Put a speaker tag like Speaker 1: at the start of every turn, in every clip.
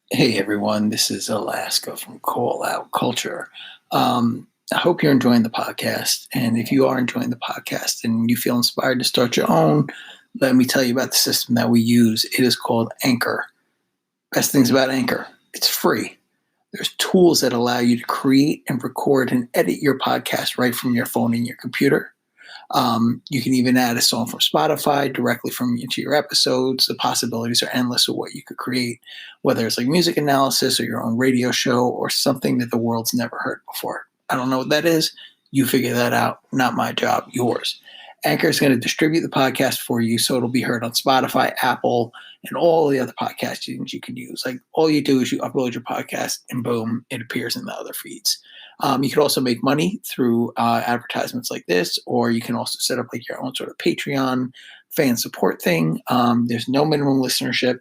Speaker 1: Hey everyone, this is Alaska from Call Out Culture. I hope you're enjoying the podcast. And if you are enjoying the podcast and you feel inspired to start your own, let me tell you about the system that we use. It is called Anchor. Best things about Anchor, it's free. There's tools that allow you to create and record and edit your podcast right from your phone and your computer. You can even add a song from Spotify directly from into your episodes. The possibilities are endless of what you could create, whether it's like music analysis or your own radio show or something that the world's never heard before. I don't know what that is. You figure that out. Not my job, yours. Anchor is going to distribute the podcast for you so it'll be heard on Spotify, Apple, and all the other podcast tunes you can use. Like all you do is you upload your podcast and boom, it appears in the other feeds. You can also make money through advertisements like this, or you can also set up like your own sort of Patreon fan support thing. There's no minimum listenership,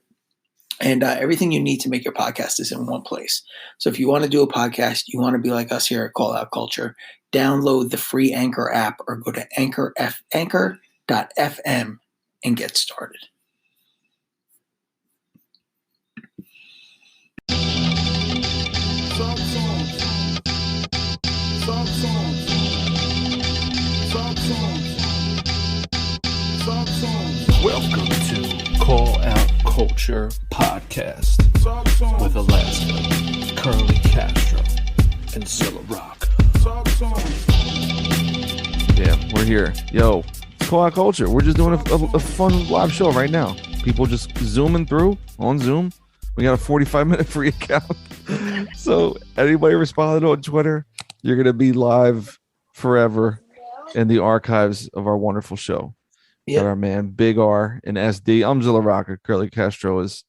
Speaker 1: and everything you need to make your podcast is in one place. So if you want to do a podcast, you want to be like us here at Call Out Culture, download the free Anchor app or go to anchor.fm and get started.
Speaker 2: Welcome to Call Out Culture Podcast with Alaska, Curly Castro, and Zilla Rock.
Speaker 3: Yeah, we're here. Yo, it's Call Out Culture. We're just doing a fun live show right now. People just zooming through on Zoom. We got a 45-minute free account. So anybody responded on Twitter, you're going to be live forever in the archives of our wonderful show.
Speaker 1: Yep.
Speaker 3: Got our man Big R and SD. I'm Zilla Rocker. Curly Castro is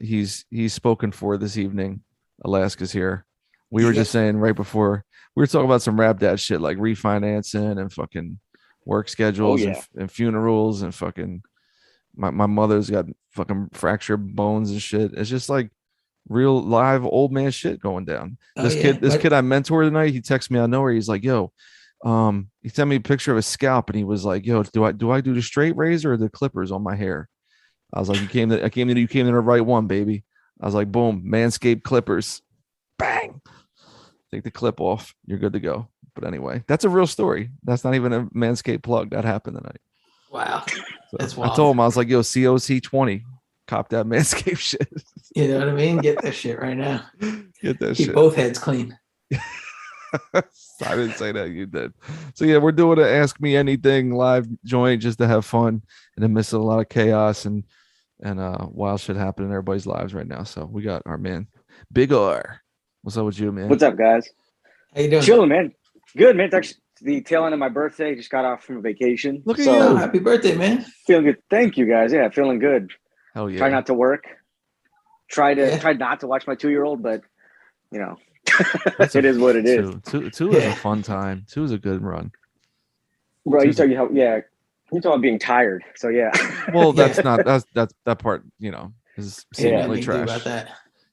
Speaker 3: he's spoken for this evening. Alaska's here. We were just saying right before we were talking about some rap dad shit like refinancing and fucking work schedules and funerals and fucking my mother's got fucking fractured bones and shit. It's just like real live old man shit going down. This kid I mentor tonight, he texted me out of nowhere. He's like, yo, he sent me a picture of his scalp and he was like, yo, do I do the straight razor or the clippers on my hair? I was like, you came to the right one, baby. I was like, boom, Manscaped clippers. Bang. Take the clip off. You're good to go. But anyway, that's a real story. That's not even a Manscaped plug. That happened tonight.
Speaker 1: Wow.
Speaker 3: So
Speaker 1: That's wild.
Speaker 3: I told him, I was like, yo, COC 20. Cop that Manscaped shit.
Speaker 1: You know what I mean? Get that shit right now.
Speaker 3: Get that
Speaker 1: Keep
Speaker 3: shit.
Speaker 1: both heads clean.
Speaker 3: I didn't say that, you did. So yeah, we're doing an Ask Me Anything live joint just to have fun and then miss a lot of chaos and wild shit happening in everybody's lives right now. So we got our man Big R. What's up with you, man?
Speaker 4: What's up, guys?
Speaker 1: How you doing?
Speaker 4: Chilling, man. Good, man. It's actually the tail end of my birthday. Just got off from a vacation.
Speaker 3: Look at
Speaker 1: Oh,
Speaker 3: you.
Speaker 1: happy birthday, man.
Speaker 4: Feeling good. Thank you, guys. Yeah, feeling good.
Speaker 3: Hell yeah.
Speaker 4: Try not to work. Try not to watch my 2-year-old, but you know, it is what it is.
Speaker 3: Two is a fun time. Two is a good run.
Speaker 4: Bro, you talk about being tired. So yeah.
Speaker 3: Well, that's that part, you know, is seemingly
Speaker 1: Nothing to do
Speaker 3: trash.
Speaker 1: about that.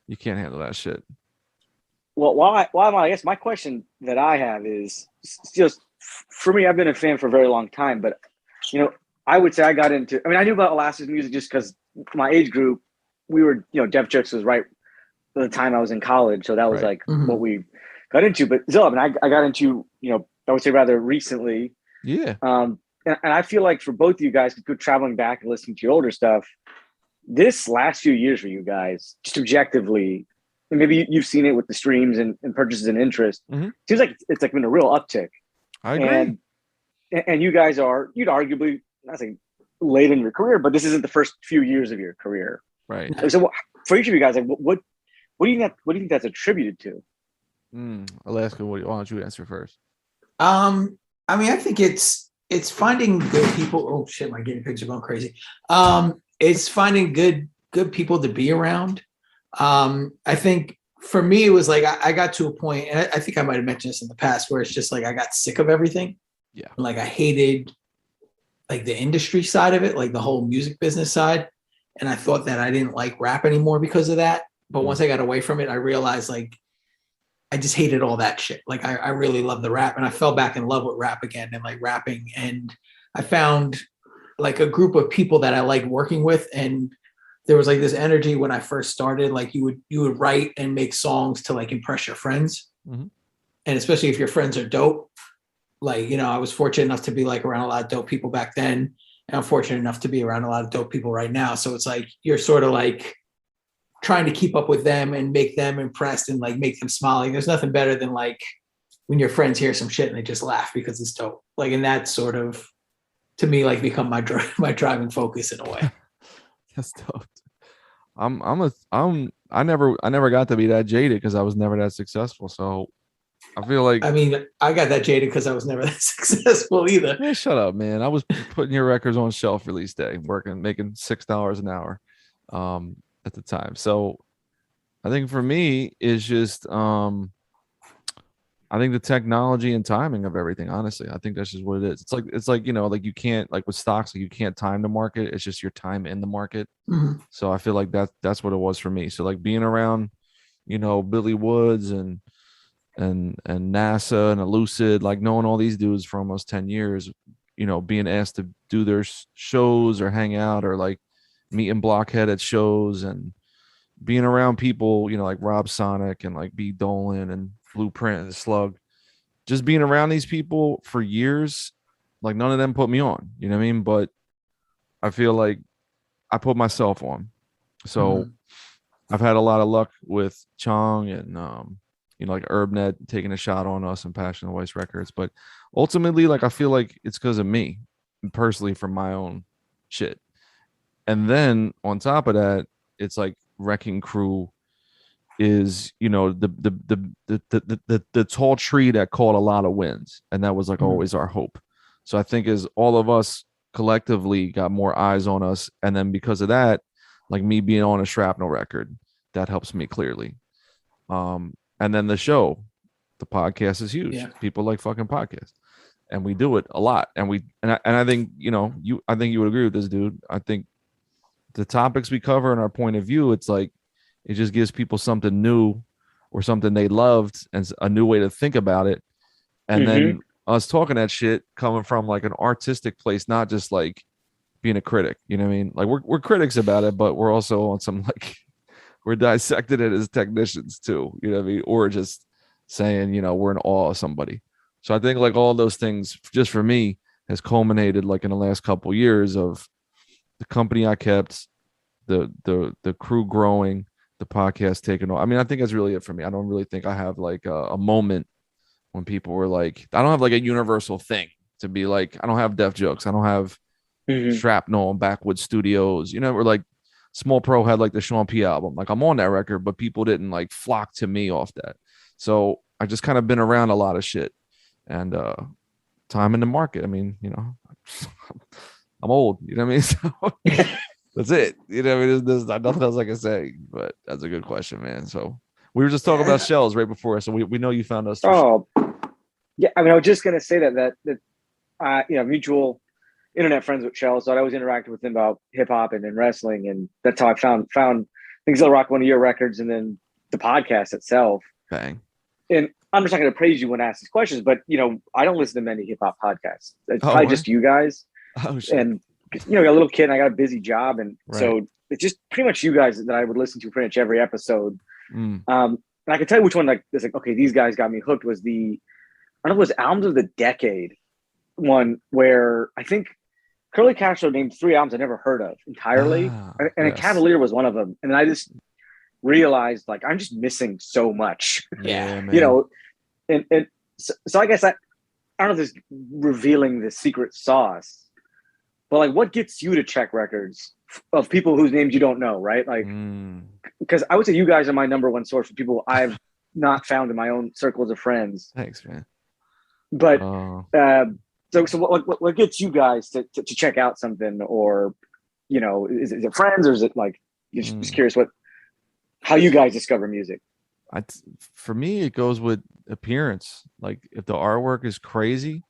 Speaker 3: You can't handle that shit.
Speaker 4: Well, I guess my question that I have is just for me. I've been a fan for a very long time, but you know, I would say I knew about Alaska's music just because my age group, we were, you know, Def Jux was right at the time I was in college, so that was
Speaker 3: Right.
Speaker 4: like what we got into. But Zilla, I mean, I got into, you know, I would say rather recently.
Speaker 3: Yeah.
Speaker 4: And I feel like for both of you guys, good traveling back and listening to your older stuff, this last few years for you guys, just objectively, and maybe you've seen it with the streams and purchases and interest.
Speaker 3: Mhm.
Speaker 4: Seems like it's like been a real uptick.
Speaker 3: I agree.
Speaker 4: And you guys are, you'd arguably, not saying late in your career, but this isn't the first few years of your career.
Speaker 3: Right.
Speaker 4: So for each of you guys, like what do you think that's attributed to?
Speaker 3: Alaska, why don't you answer first?
Speaker 1: I mean, I think it's finding good people. Oh shit, my guinea pigs are going crazy. It's finding good people to be around. I think for me, it was like I got to a point, and I think I might have mentioned this in the past, where it's just like I got sick of everything.
Speaker 3: Yeah.
Speaker 1: Like I hated like the industry side of it, like the whole music business side. And I thought that I didn't like rap anymore because of that. But once I got away from it, I realized like I just hated all that shit. Like I really love the rap, and I fell back in love with rap again and like rapping. And I found like a group of people that I like working with, and there was like this energy when I first started. Like you would write and make songs to like impress your friends,
Speaker 3: Mhm.
Speaker 1: and especially if your friends are dope. Like, you know, I was fortunate enough to be like around a lot of dope people back then, and I'm fortunate enough to be around a lot of dope people right now. So it's like you're sort of like trying to keep up with them and make them impressed and like make them smile. Like, there's nothing better than like when your friends hear some shit and they just laugh because it's dope. Like, and that sort of, to me, like become my my driving focus in a way.
Speaker 3: That's dope. I never got to be that jaded because I was never that successful. So I feel like,
Speaker 1: I mean, I got that jaded because I was never that successful either.
Speaker 3: man, shut up, man. I was putting your records on shelf release day, making $6 an hour at the time. So I think for me it's just I think the technology and timing of everything, honestly. I think that's just what it is. It's like, you know, like you can't, like with stocks, like you can't time the market. It's just your time in the market.
Speaker 1: Mhm.
Speaker 3: So I feel like that's what it was for me. So like being around, you know, Billy Woods and NASA and Elucid, like knowing all these dudes for almost 10 years, you know, being asked to do their shows or hang out or like meeting Blockhead at shows and being around people, you know, like Rob Sonic and like B Dolan and Blueprint and Slug, just being around these people for years, like none of them put me on, you know what I mean? But I feel like I put myself on. So
Speaker 1: Mhm.
Speaker 3: I've had a lot of luck with Chong and you know, like Herbnet taking a shot on us and Passion of Voice Records. But ultimately, like I feel like it's because of me personally from my own shit. And then on top of that, it's like Wrecking Crew is, you know, the tall tree that caught a lot of winds. And that was like
Speaker 1: Mhm.
Speaker 3: always our hope. So I think as all of us collectively got more eyes on us, and then because of that, like me being on a Shrapnel record, that helps me clearly. And then the show, the podcast is huge.
Speaker 1: Yeah.
Speaker 3: People like fucking podcasts, and we do it a lot. And I think, you know, I think you would agree with this, dude. I think the topics we cover and our point of view, it's like it just gives people something new or something they loved and a new way to think about it. And then us talking that shit coming from like an artistic place, not just like being a critic. You know what I mean? Like we're critics about it, but we're also on some like we're dissecting it as technicians too. You know what I mean? Or just saying, you know, we're in awe of somebody. So I think like all those things just for me has culminated like in the last couple of years of the company I kept, the crew growing, the podcast taking off. I mean, I think that's really it for me. I don't really think I have like a moment when people were like, I don't have like a universal thing to be like, I don't have Def Jokes. I don't have Shrapnel and Backwood Studios. You know, we're like Small Pro had like the Sean P album. Like I'm on that record, but people didn't like flock to me off that. So I just kind of been around a lot of shit and time in the market. I mean, you know, I'm old, you know what I mean? So that's it. You know, there's nothing else I can say, but that's a good question, man. So we were just talking about shells right before, so we know you found us.
Speaker 4: Oh, yeah. I mean, I was just gonna say that you know, mutual internet friends with Shell, so I was interacting with him about hip hop and wrestling, and that's how I found Things That'll Rock, one of your records, and then the podcast itself.
Speaker 3: Bang.
Speaker 4: And I'm just not going to praise you when I ask these questions, but you know, I don't listen to many hip hop podcasts. It's probably
Speaker 3: what?
Speaker 4: just you guys.
Speaker 3: Oh shit.
Speaker 4: And you know, I got a little kid and I got a busy job, and
Speaker 3: Right.
Speaker 4: so it's just pretty much you guys that I would listen to pretty much every episode.
Speaker 3: Mm.
Speaker 4: And I can tell you which one like is like, okay, these guys got me hooked was the, I don't know, it was Albums of the Decade one where I think Curly Castro named 3 albums I never heard of entirely. And
Speaker 3: yes.
Speaker 4: A Cavalier was one of them. And I just realized like I'm just missing so much.
Speaker 3: Yeah, man.
Speaker 4: You know, and so I guess I don't know if this is revealing the secret sauce, but like what gets you to check records of people whose names you don't know, right? Like because I would say you guys are my number one source for people I've not found in my own circles of friends.
Speaker 3: Thanks, man.
Speaker 4: But so what gets you guys to check out something, or you know, is it friends or is it like you're just curious how you guys discover music?
Speaker 3: For me, it goes with appearance. Like if the artwork is crazy,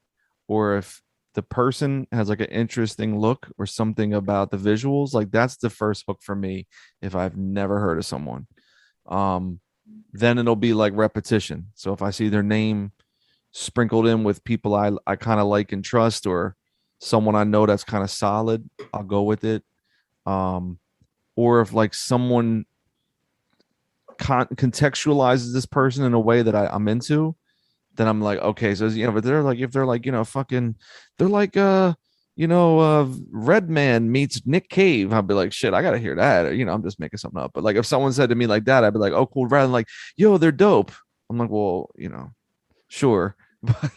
Speaker 3: or if the person has like an interesting look or something about the visuals, like that's the first hook for me. If I've never heard of someone, then it'll be like repetition. So if I see their name sprinkled in with people I kind of like and trust, or someone I know that's kind of solid, I'll go with it. And or if like someone contextualizes this person in a way that I'm into, then I'm like, okay, so but they're like, if they're like, fucking, they're like, Red Man meets Nick Cave, I'll be like, shit, I gotta hear that. Or, I'm just making something up. But like, if someone said to me like that, I'd be like, oh, cool. Rather than like, yo, they're dope. I'm like, well, sure, but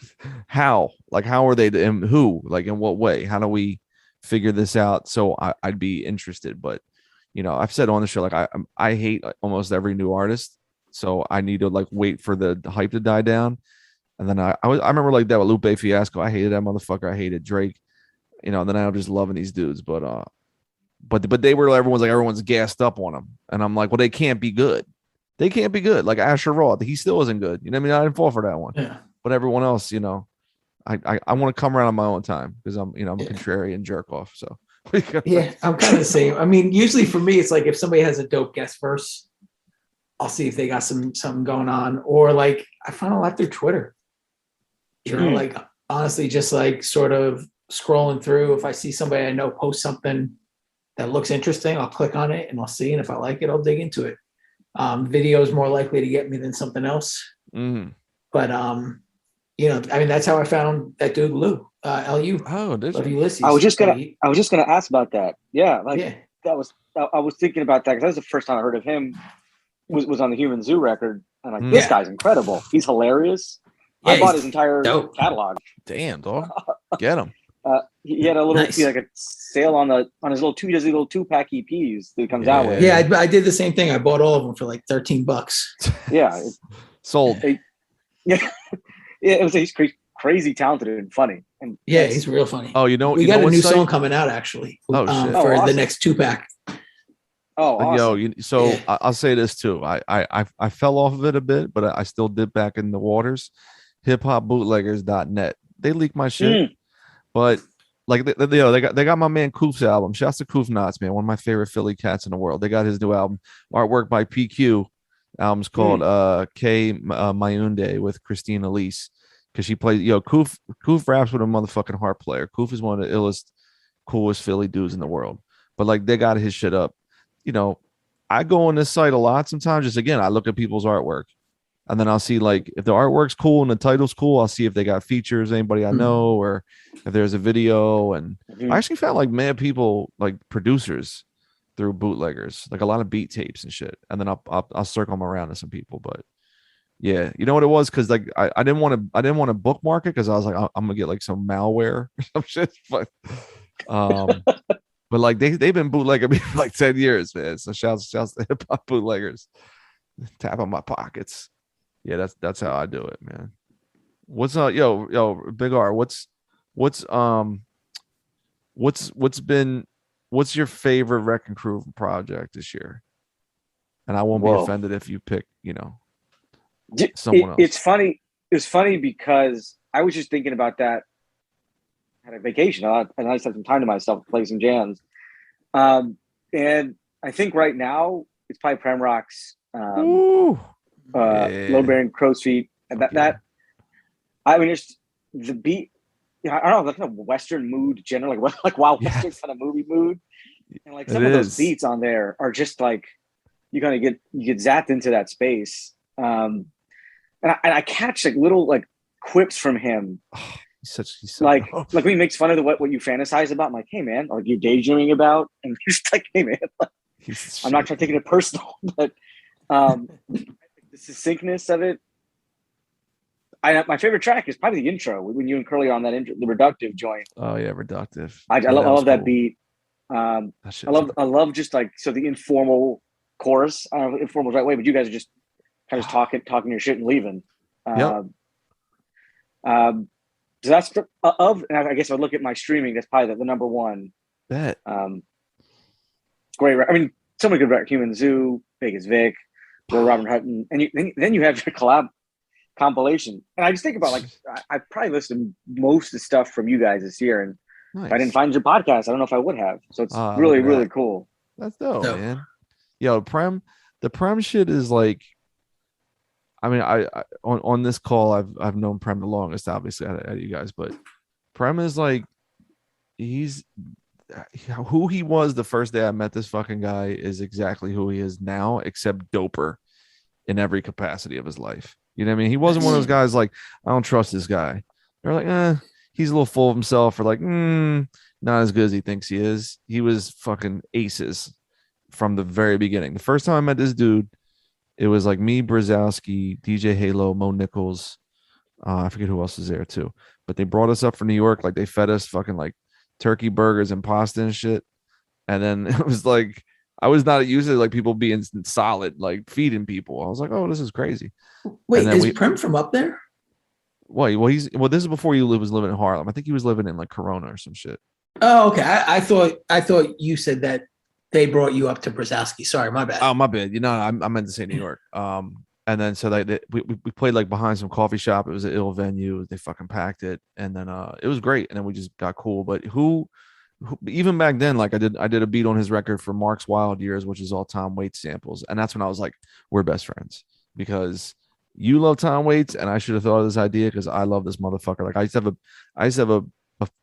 Speaker 3: how? Like, how are they? And who? Like, in what way? How do we figure this out? So I'd be interested. But I've said on the show, like, I hate almost every new artist, so I need to like wait for the hype to die down. And then I remember like that with Lupe Fiasco. I hated that motherfucker. I hated Drake. Then I'm just loving these dudes. But they were, everyone's gassed up on them, and I'm like, well, they can't be good. They can't be good. Like Asher Roth, he still isn't good. I mean, I didn't fall for that one.
Speaker 1: Yeah.
Speaker 3: But everyone else, I want to come around on my own time because I'm a contrarian jerk off. So
Speaker 1: yeah, I'm kind of the same. I mean, usually for me, it's like if somebody has a dope guest verse, I'll see if they got something going on, or like I find a lot through Twitter. Like honestly, just like sort of scrolling through. If I see somebody I know post something that looks interesting, I'll click on it and I'll see. And if I like it, I'll dig into it. Video is more likely to get me than something else. But I mean, that's how I found that dude Lou, LU.
Speaker 3: Oh, did
Speaker 1: of
Speaker 3: you?
Speaker 1: Ulysses.
Speaker 4: I was just gonna ask about that. Yeah,
Speaker 1: Yeah.
Speaker 4: that was. I was thinking about that because that was the first time I heard of him. Was on the Human Zoo record. I'm like, this guy's incredible. He's hilarious.
Speaker 1: Yeah,
Speaker 4: I bought his entire
Speaker 1: dope.
Speaker 4: catalog.
Speaker 3: Damn, dog. Get him.
Speaker 4: He had a little
Speaker 1: Nice.
Speaker 4: like a sale on his little 2-pack EPs that he comes out with.
Speaker 1: Yeah, I did the same thing. I bought all of them for like $13.
Speaker 4: Yeah,
Speaker 3: Sold.
Speaker 4: It was he's crazy talented and funny. And
Speaker 1: Yeah, he's real funny.
Speaker 3: Oh,
Speaker 1: we got a new song coming out actually.
Speaker 3: Oh, shit.
Speaker 1: For
Speaker 4: awesome.
Speaker 1: the next 2-pack.
Speaker 4: Oh, awesome.
Speaker 3: I'll say this too. I fell off of it a bit, but I still dip back in the waters. hiphopbootleggers.net. They leak my shit. But like they got my man Koof's album. Shouts to Koof Knots, man. One of my favorite Philly cats in the world. They got his new album, artwork by PQ. Album's called K Mayunde with Christine Elise. Because she plays, Koof raps with a motherfucking harp player. Koof is one of the illest, coolest Philly dudes in the world. But like they got his shit up. I go on this site a lot sometimes. Just again, I look at people's artwork. And then I'll see like if the artwork's cool and the title's cool, I'll see if they got features, anybody I know, or if there's a video. And I actually found like mad people, like producers through bootleggers, like a lot of beat tapes and shit. And then I'll circle them around to some people. But yeah, you know what it was? Because like I didn't want to bookmark it because I was like, I'm gonna get like some malware or some shit. But but like they've been bootlegging me for like 10 years, man. So shouts to hip hop bootleggers. Tap on my pockets. Yeah, that's how I do it, man. What's yo Big R? What's your favorite Wrecking Crew project this year? And I won't be offended if you pick, someone else.
Speaker 4: It's funny. It's funny because I was just thinking about that. Had a vacation, and I just had some time to myself to play some jams. And I think right now it's probably Prem Rock's. Low Bearing Crow's Feet, and that I mean, it's the beat. I don't know, that kind of Western mood, generally, like Wild Western kind of movie mood, and like some of those beats on there are just like you kind of get zapped into that space. And I catch like little like quips from him.
Speaker 3: He's so
Speaker 4: like when he makes fun of what you fantasize about. I'm like, hey man, or you're daydreaming about, and he's like, hey man, like, I'm not trying to take it personal, but the succinctness of it. My favorite track is probably the intro when you and Curly are on that intro, the Reductive joint.
Speaker 3: Oh yeah, Reductive.
Speaker 4: I love that beat. I love just like the informal chorus. I don't know if informal is the right way, but you guys are just kind of talking your shit and leaving. So that's and I guess if I look at my streaming, that's probably the number one.
Speaker 3: Bet.
Speaker 4: Great. I mean, so many good Human Zoo, Vegas Vic, Robert Hutton, and then you have your collab compilation. And I just think about like I probably listened to most of the stuff from you guys this year, and if I didn't find your podcast, I don't know if I would have. So it's really cool.
Speaker 3: That's dope, man. Yo, the Prem shit is like. I mean, I on this call, I've known Prem the longest, obviously, out of you guys, but Prem is like, he's who he was the first day I met this fucking guy is exactly who he is now, except doper in every capacity of his life. You know what I mean? He wasn't one of those guys like, I don't trust this guy. They're like, he's a little full of himself, or like, not as good as he thinks he is. He was fucking aces from the very beginning. The first time I met this dude, it was like me, Brzezowski, DJ Halo, Mo Nichols. I forget who else was there too. But they brought us up from New York. Like they fed us fucking like turkey burgers and pasta and shit. And then it was like, I was not used to like people being solid, like feeding people. I was like, oh, this is crazy.
Speaker 1: Wait, is Prem from up there?
Speaker 3: Well, this is before he was living in Harlem. I think he was living in like Corona or some shit.
Speaker 1: Oh, okay. I thought you said that they brought you up to Brzezowski. Sorry, my bad.
Speaker 3: Oh, my bad. You know, I meant to say New York. And then so we played like behind some coffee shop. It was an ill venue. They fucking packed it, and then it was great. And then we just got cool. But who even back then, like I did a beat on his record for Mark's Wild Years, which is all Tom Waits samples, and that's when I was like, we're best friends because you love Tom Waits, and I should have thought of this idea because I love this motherfucker. Like I used to have a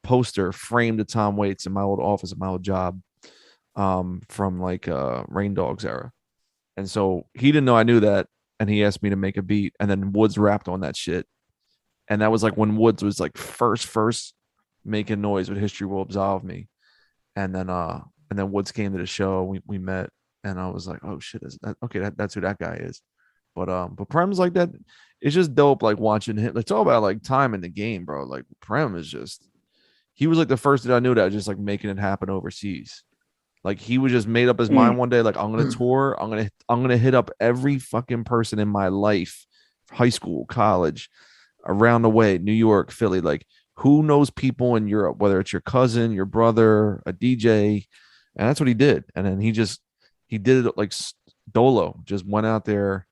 Speaker 3: poster framed of Tom Waits in my old office at my old job, from like Rain Dogs era, and so he didn't know I knew that. And he asked me to make a beat, and then Woods rapped on that shit. And that was like when Woods was like first making noise with History Will Absolve Me. And then Woods came to the show. We met, and I was like, oh shit, that's who that guy is. But Prem's like that. It's just dope, like watching him. It's all about like time in the game, bro. Like Prem is just, he was like the first that I knew that was just like making it happen overseas. Like he was just made up his mind one day, like I'm gonna tour, I'm gonna hit up every fucking person in my life, high school, college, around the way, New York, Philly, like who knows people in Europe, whether it's your cousin, your brother, a DJ, and that's what he did. And then he did it like Dolo, just went out there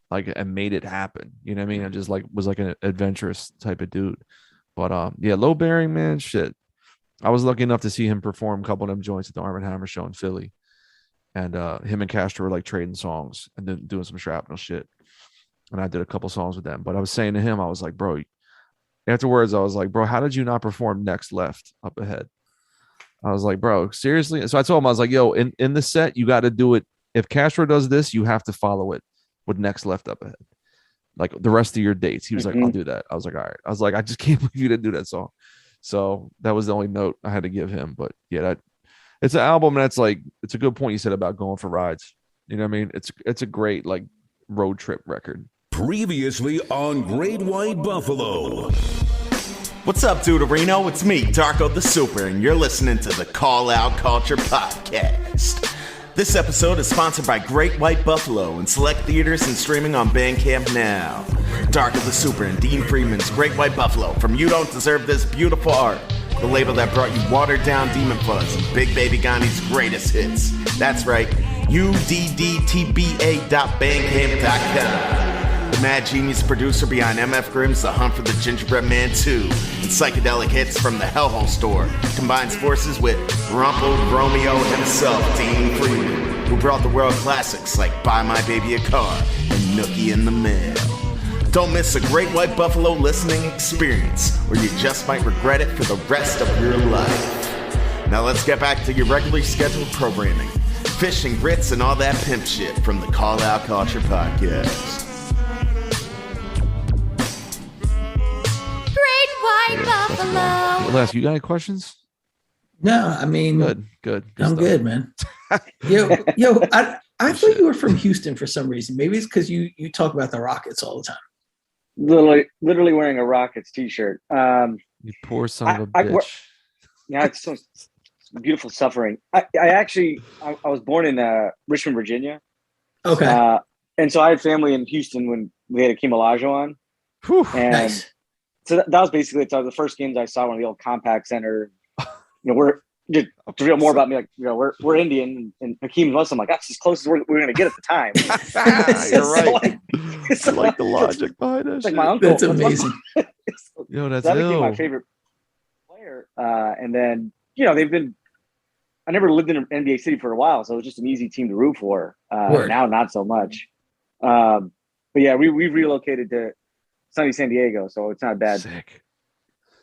Speaker 3: like and made it happen. You know what I mean? And just like was like an adventurous type of dude. But yeah, Low Bearing, man, shit. I was lucky enough to see him perform a couple of them joints at the Arm & Hammer show in Philly. And him and Castro were like trading songs and then doing some shrapnel shit. And I did a couple songs with them. But I was saying to him, I was like, bro, afterwards, I was like, bro, how did you not perform Next Left Up Ahead? I was like, bro, seriously? So I told him, I was like, yo, in the set, you got to do it. If Castro does this, you have to follow it with Next Left Up Ahead. Like the rest of your dates. He was like, I'll do that. I was like, all right. I was like, I just can't believe you didn't do that song. So that was the only note I had to give him. But yeah, it's an album that's like, it's a good point you said about going for rides. You know what I mean? It's a great like road trip record.
Speaker 5: Previously on Great White Buffalo.
Speaker 6: What's up, Duderino? It's me, Darko the Super, and you're listening to the Call Out Culture Podcast. This episode is sponsored by Great White Buffalo in select theaters and streaming on Bandcamp now. Darko the Super and Dean Freeman's Great White Buffalo from You Don't Deserve This Beautiful Art, the label that brought you Watered Down Demon Fuzz and Big Baby Ghani's greatest hits. That's right, uddtba.bandcamp.com. The mad genius producer behind MF Grimm's The Hunt for the Gingerbread Man 2 and psychedelic hits from the Hellhole Store combines forces with Rumple Romeo himself, Dean Freeman, who brought the world classics like Buy My Baby a Car and Nookie in the Mail. Don't miss a Great White Buffalo listening experience, or you just might regret it for the rest of your life. Now let's get back to your regularly scheduled programming. Fish and grits and all that pimp shit from the Call Out Culture Podcast.
Speaker 7: Great White Buffalo.
Speaker 3: Les, you got any questions?
Speaker 1: No, I mean,
Speaker 3: Good.
Speaker 1: I'm
Speaker 3: stuff.
Speaker 1: good, man. yo, I thought you were from Houston for some reason. Maybe it's because you talk about the Rockets all the time.
Speaker 4: Literally wearing a Rockets t-shirt.
Speaker 3: You poor son of a bitch.
Speaker 4: Yeah, it's so beautiful suffering. I was born in Richmond, Virginia.
Speaker 1: Okay.
Speaker 4: And so I had family in Houston when we had Akeem Olajuwon.
Speaker 3: Whew.
Speaker 4: And
Speaker 1: Nice.
Speaker 4: so that was basically the first games I saw when the old Compact Center. We're just to reveal more about me. Like, we're Indian and Hakeem's Muslim. Like, that's as close as we're going to get at the time.
Speaker 3: You're right.
Speaker 4: I
Speaker 3: like the logic behind that.
Speaker 4: Like my uncle.
Speaker 1: That's amazing.
Speaker 3: Yo, that's
Speaker 4: that became
Speaker 3: ill.
Speaker 4: my favorite player. And then, they've been. I never lived in an NBA city for a while, so it was just an easy team to root for. Now, not so much. But yeah, we relocated to sunny San Diego, so it's not bad.
Speaker 3: Sick.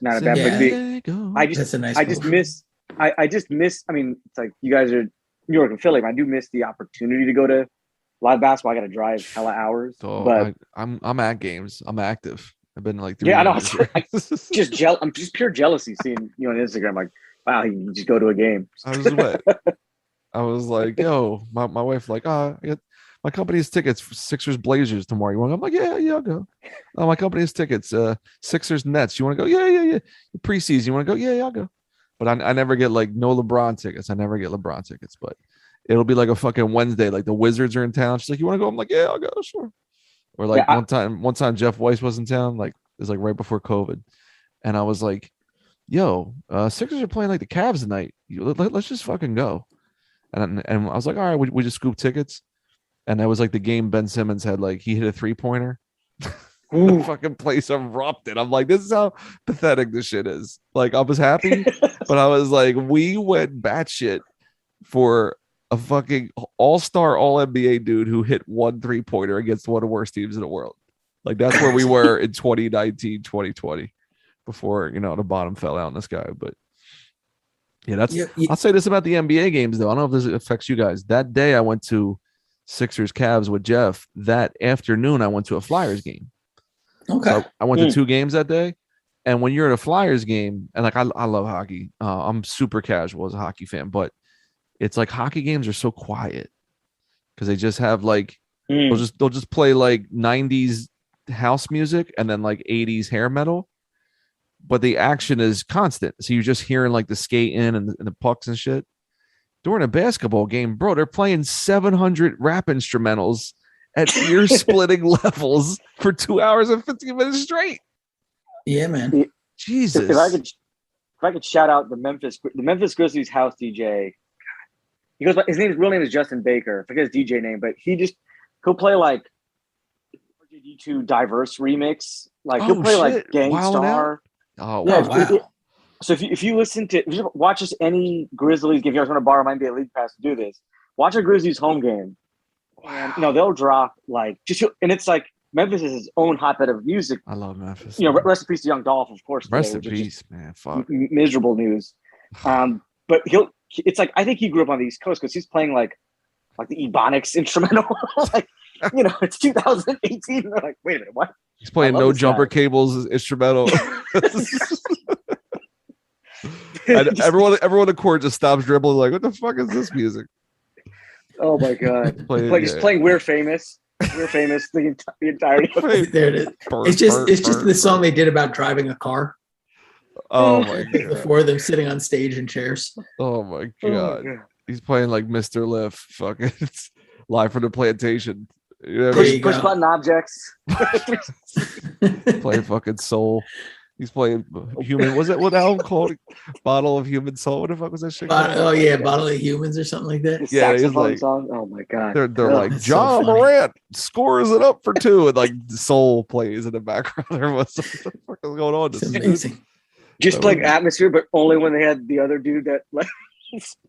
Speaker 4: Not a bad place.
Speaker 1: Yeah.
Speaker 4: I
Speaker 1: That's a nice
Speaker 4: just
Speaker 1: move.
Speaker 4: miss I just miss. I mean, it's like you guys are New York and Philly. But I do miss the opportunity to go to live basketball. I got to drive hella hours.
Speaker 3: So
Speaker 4: but
Speaker 3: I'm at games. I'm active. I've been like 3
Speaker 4: yeah, I know.
Speaker 3: years.
Speaker 4: I'm just pure jealousy seeing you on Instagram. Like, wow, you just go to a game.
Speaker 3: I was wet. I was like, yo, my wife like, I got my company's tickets for Sixers Blazers tomorrow. You want to go? I'm like, yeah, I'll go. My company's tickets, Sixers Nets. You want to go? Yeah. Preseason. You want to go? Yeah, I'll go. But I never get like no LeBron tickets. I never get LeBron tickets, but it'll be like a fucking Wednesday. Like the Wizards are in town. She's like, you want to go? I'm like, yeah, I'll go. Sure. Or like one time Jeff Weiss was in town. Like it was like right before COVID. And I was like, yo, Sixers are playing like the Cavs tonight. Let's just fucking go. And I was like, all right, we just scoop tickets. And that was like the game Ben Simmons had, like he hit a 3-pointer. The fucking place erupted. I'm like, this is how pathetic this shit is. Like I was happy, but I was like, we went batshit for a fucking all-star, all-NBA dude who hit 1 3-pointer against one of the worst teams in the world. Like that's where we were in 2019, 2020 before, the bottom fell out in the sky. But yeah, I'll say this about the NBA games though. I don't know if this affects you guys. That day I went to Sixers Cavs with Jeff. That afternoon I went to a Flyers game.
Speaker 1: Okay.
Speaker 3: So I went to 2 games that day. And when you're at a Flyers game, and like I love hockey. I'm super casual as a hockey fan, but it's like hockey games are so quiet because they just have like they'll just play like 90s house music and then like 80s hair metal. But the action is constant. So you're just hearing like the skating and the pucks and shit. During a basketball game, bro, they're playing 700 rap instrumentals at ear-splitting levels for 2 hours and 15 minutes straight.
Speaker 1: Yeah, man.
Speaker 3: Jesus.
Speaker 4: If I could shout out the Memphis Grizzlies house DJ. He goes, his real name is Justin Baker. I forget his DJ name, but he'll play like RJD2 Diverse remix. Like he'll play like Gangstar.
Speaker 3: Oh,
Speaker 4: yeah,
Speaker 3: wow.
Speaker 4: So if you watch just any Grizzlies game, if you guys want to borrow my NBA League Pass to do this, watch a Grizzlies home game. Wow. And they'll drop like and it's like Memphis is his own hotbed of music.
Speaker 3: I love Memphis.
Speaker 4: Rest in peace to Young Dolph, of course.
Speaker 3: Rest in peace, man. Fuck.
Speaker 4: Miserable news. But it's like I think he grew up on the East Coast because he's playing like the Ebonics instrumental. Like, it's 2018. They're like, wait a minute, what?
Speaker 3: He's playing No Jumper Cables instrumental. And everyone in the court just stops dribbling. Like, what the fuck is this music?
Speaker 4: Oh my god! He's playing "We're Famous." We're famous. The entirety.
Speaker 1: There it is. It's just the song they did about driving a car.
Speaker 3: Oh my god!
Speaker 1: Before them sitting on stage in chairs.
Speaker 3: Oh my god! He's playing like Mr. Lift, fucking live from the plantation.
Speaker 4: Push button objects.
Speaker 3: Play fucking Soul. He's playing Human. Was it what album called? Bottle of Human Soul. What the fuck was that shit called?
Speaker 1: Oh yeah, Bottle of Humans or something like that.
Speaker 3: Yeah, he's like
Speaker 4: song. Oh my god.
Speaker 3: They're like John Morant scores it up for 2, and like Soul plays in the background. What the fuck is going on?
Speaker 1: It's amazing.
Speaker 4: Just playing Atmosphere, but only when they had the other dude that like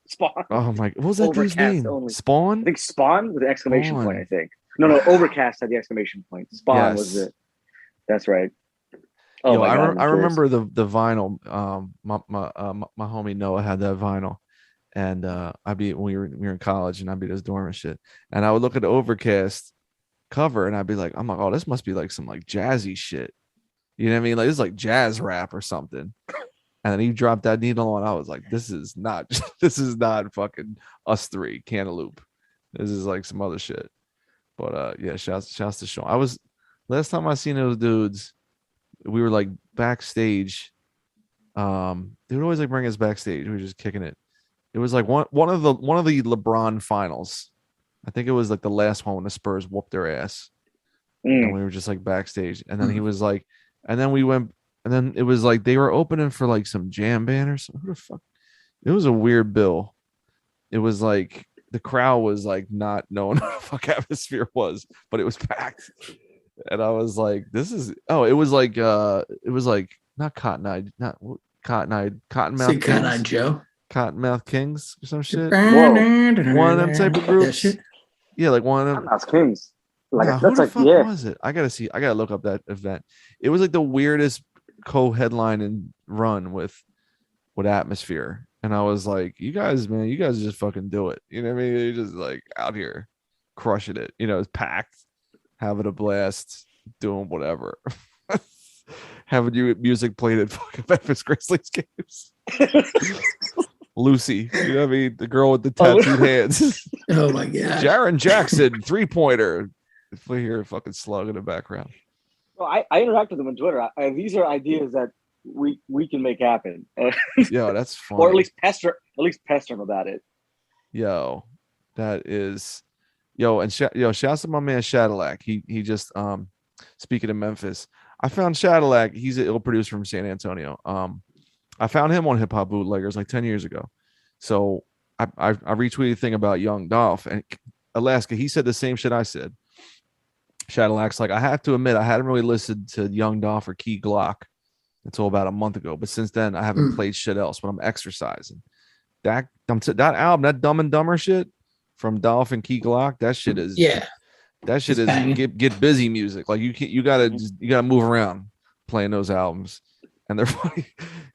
Speaker 4: Spawn.
Speaker 3: Oh my! What was that dude's name?
Speaker 4: Only.
Speaker 3: Spawn.
Speaker 4: I think Spawn with an exclamation point. I think. No, Overcast had the exclamation point. Spawn was it. That's right. Oh my God,
Speaker 3: I remember the vinyl. My homie Noah had that vinyl, and when we were in college, and I'd be at his dorm and shit, and I would look at the Overcast cover, and I'd be like, I'm like, oh, this must be like some like jazzy shit. You know what I mean? Like this is like jazz rap or something. And then he dropped that needle, and I was like, this is not fucking Us Three, Cantaloupe. This is like some other shit. But yeah, shouts to Sean. Last time I seen those dudes, we were like backstage. They would always like bring us backstage. We were just kicking it. It was like one of the LeBron finals. I think it was like the last one when the Spurs whooped their ass. And we were just like backstage. And then he was like, and then we went, and then it was like they were opening for like some jam band or something. Who the fuck? It was a weird bill. It was like the crowd was like not knowing what the fuck Atmosphere was, but it was packed. And I was like, this is it was like not Cottonmouth
Speaker 1: Joe.
Speaker 3: Cottonmouth Kings or some shit.
Speaker 1: Whoa.
Speaker 3: One of them type of groups. Yeah, like one of them.
Speaker 4: Cottonmouth Kings. Like
Speaker 3: yeah,
Speaker 4: that's
Speaker 3: who the fuck was it? I gotta look up that event. It was like the weirdest co-headline and run with Atmosphere. And I was like, you guys, man, you guys just fucking do it. You know what I mean? You're just like out here crushing it. You know, it's packed, having a blast, doing whatever. Having you music played at fucking Memphis Grizzlies games. Lucy, you know what I mean? The girl with the tattooed hands.
Speaker 1: Oh my god.
Speaker 3: Jaren Jackson, 3-pointer. If we hear a fucking slug in the background.
Speaker 4: Well, I interact with them on Twitter. These are ideas that we can make happen.
Speaker 3: Yo, that's fun.
Speaker 4: Or at least pester them about it.
Speaker 3: Yo, that is and shouts to my man Shadilak. He just speaking of Memphis, I found Shadilak. He's an ill producer from San Antonio. I found him on Hip Hop Bootleggers like 10 years ago. So I retweeted a thing about Young Dolph and Alaska. He said the same shit I said. Shadilak's like, I have to admit, I hadn't really listened to Young Dolph or Key Glock until about a month ago. But since then, I haven't played shit else when I'm exercising. That album, that Dumb and Dumber shit from Dolph and Key Glock, that shit is get busy music. Like you gotta move around playing those albums. And they're funny.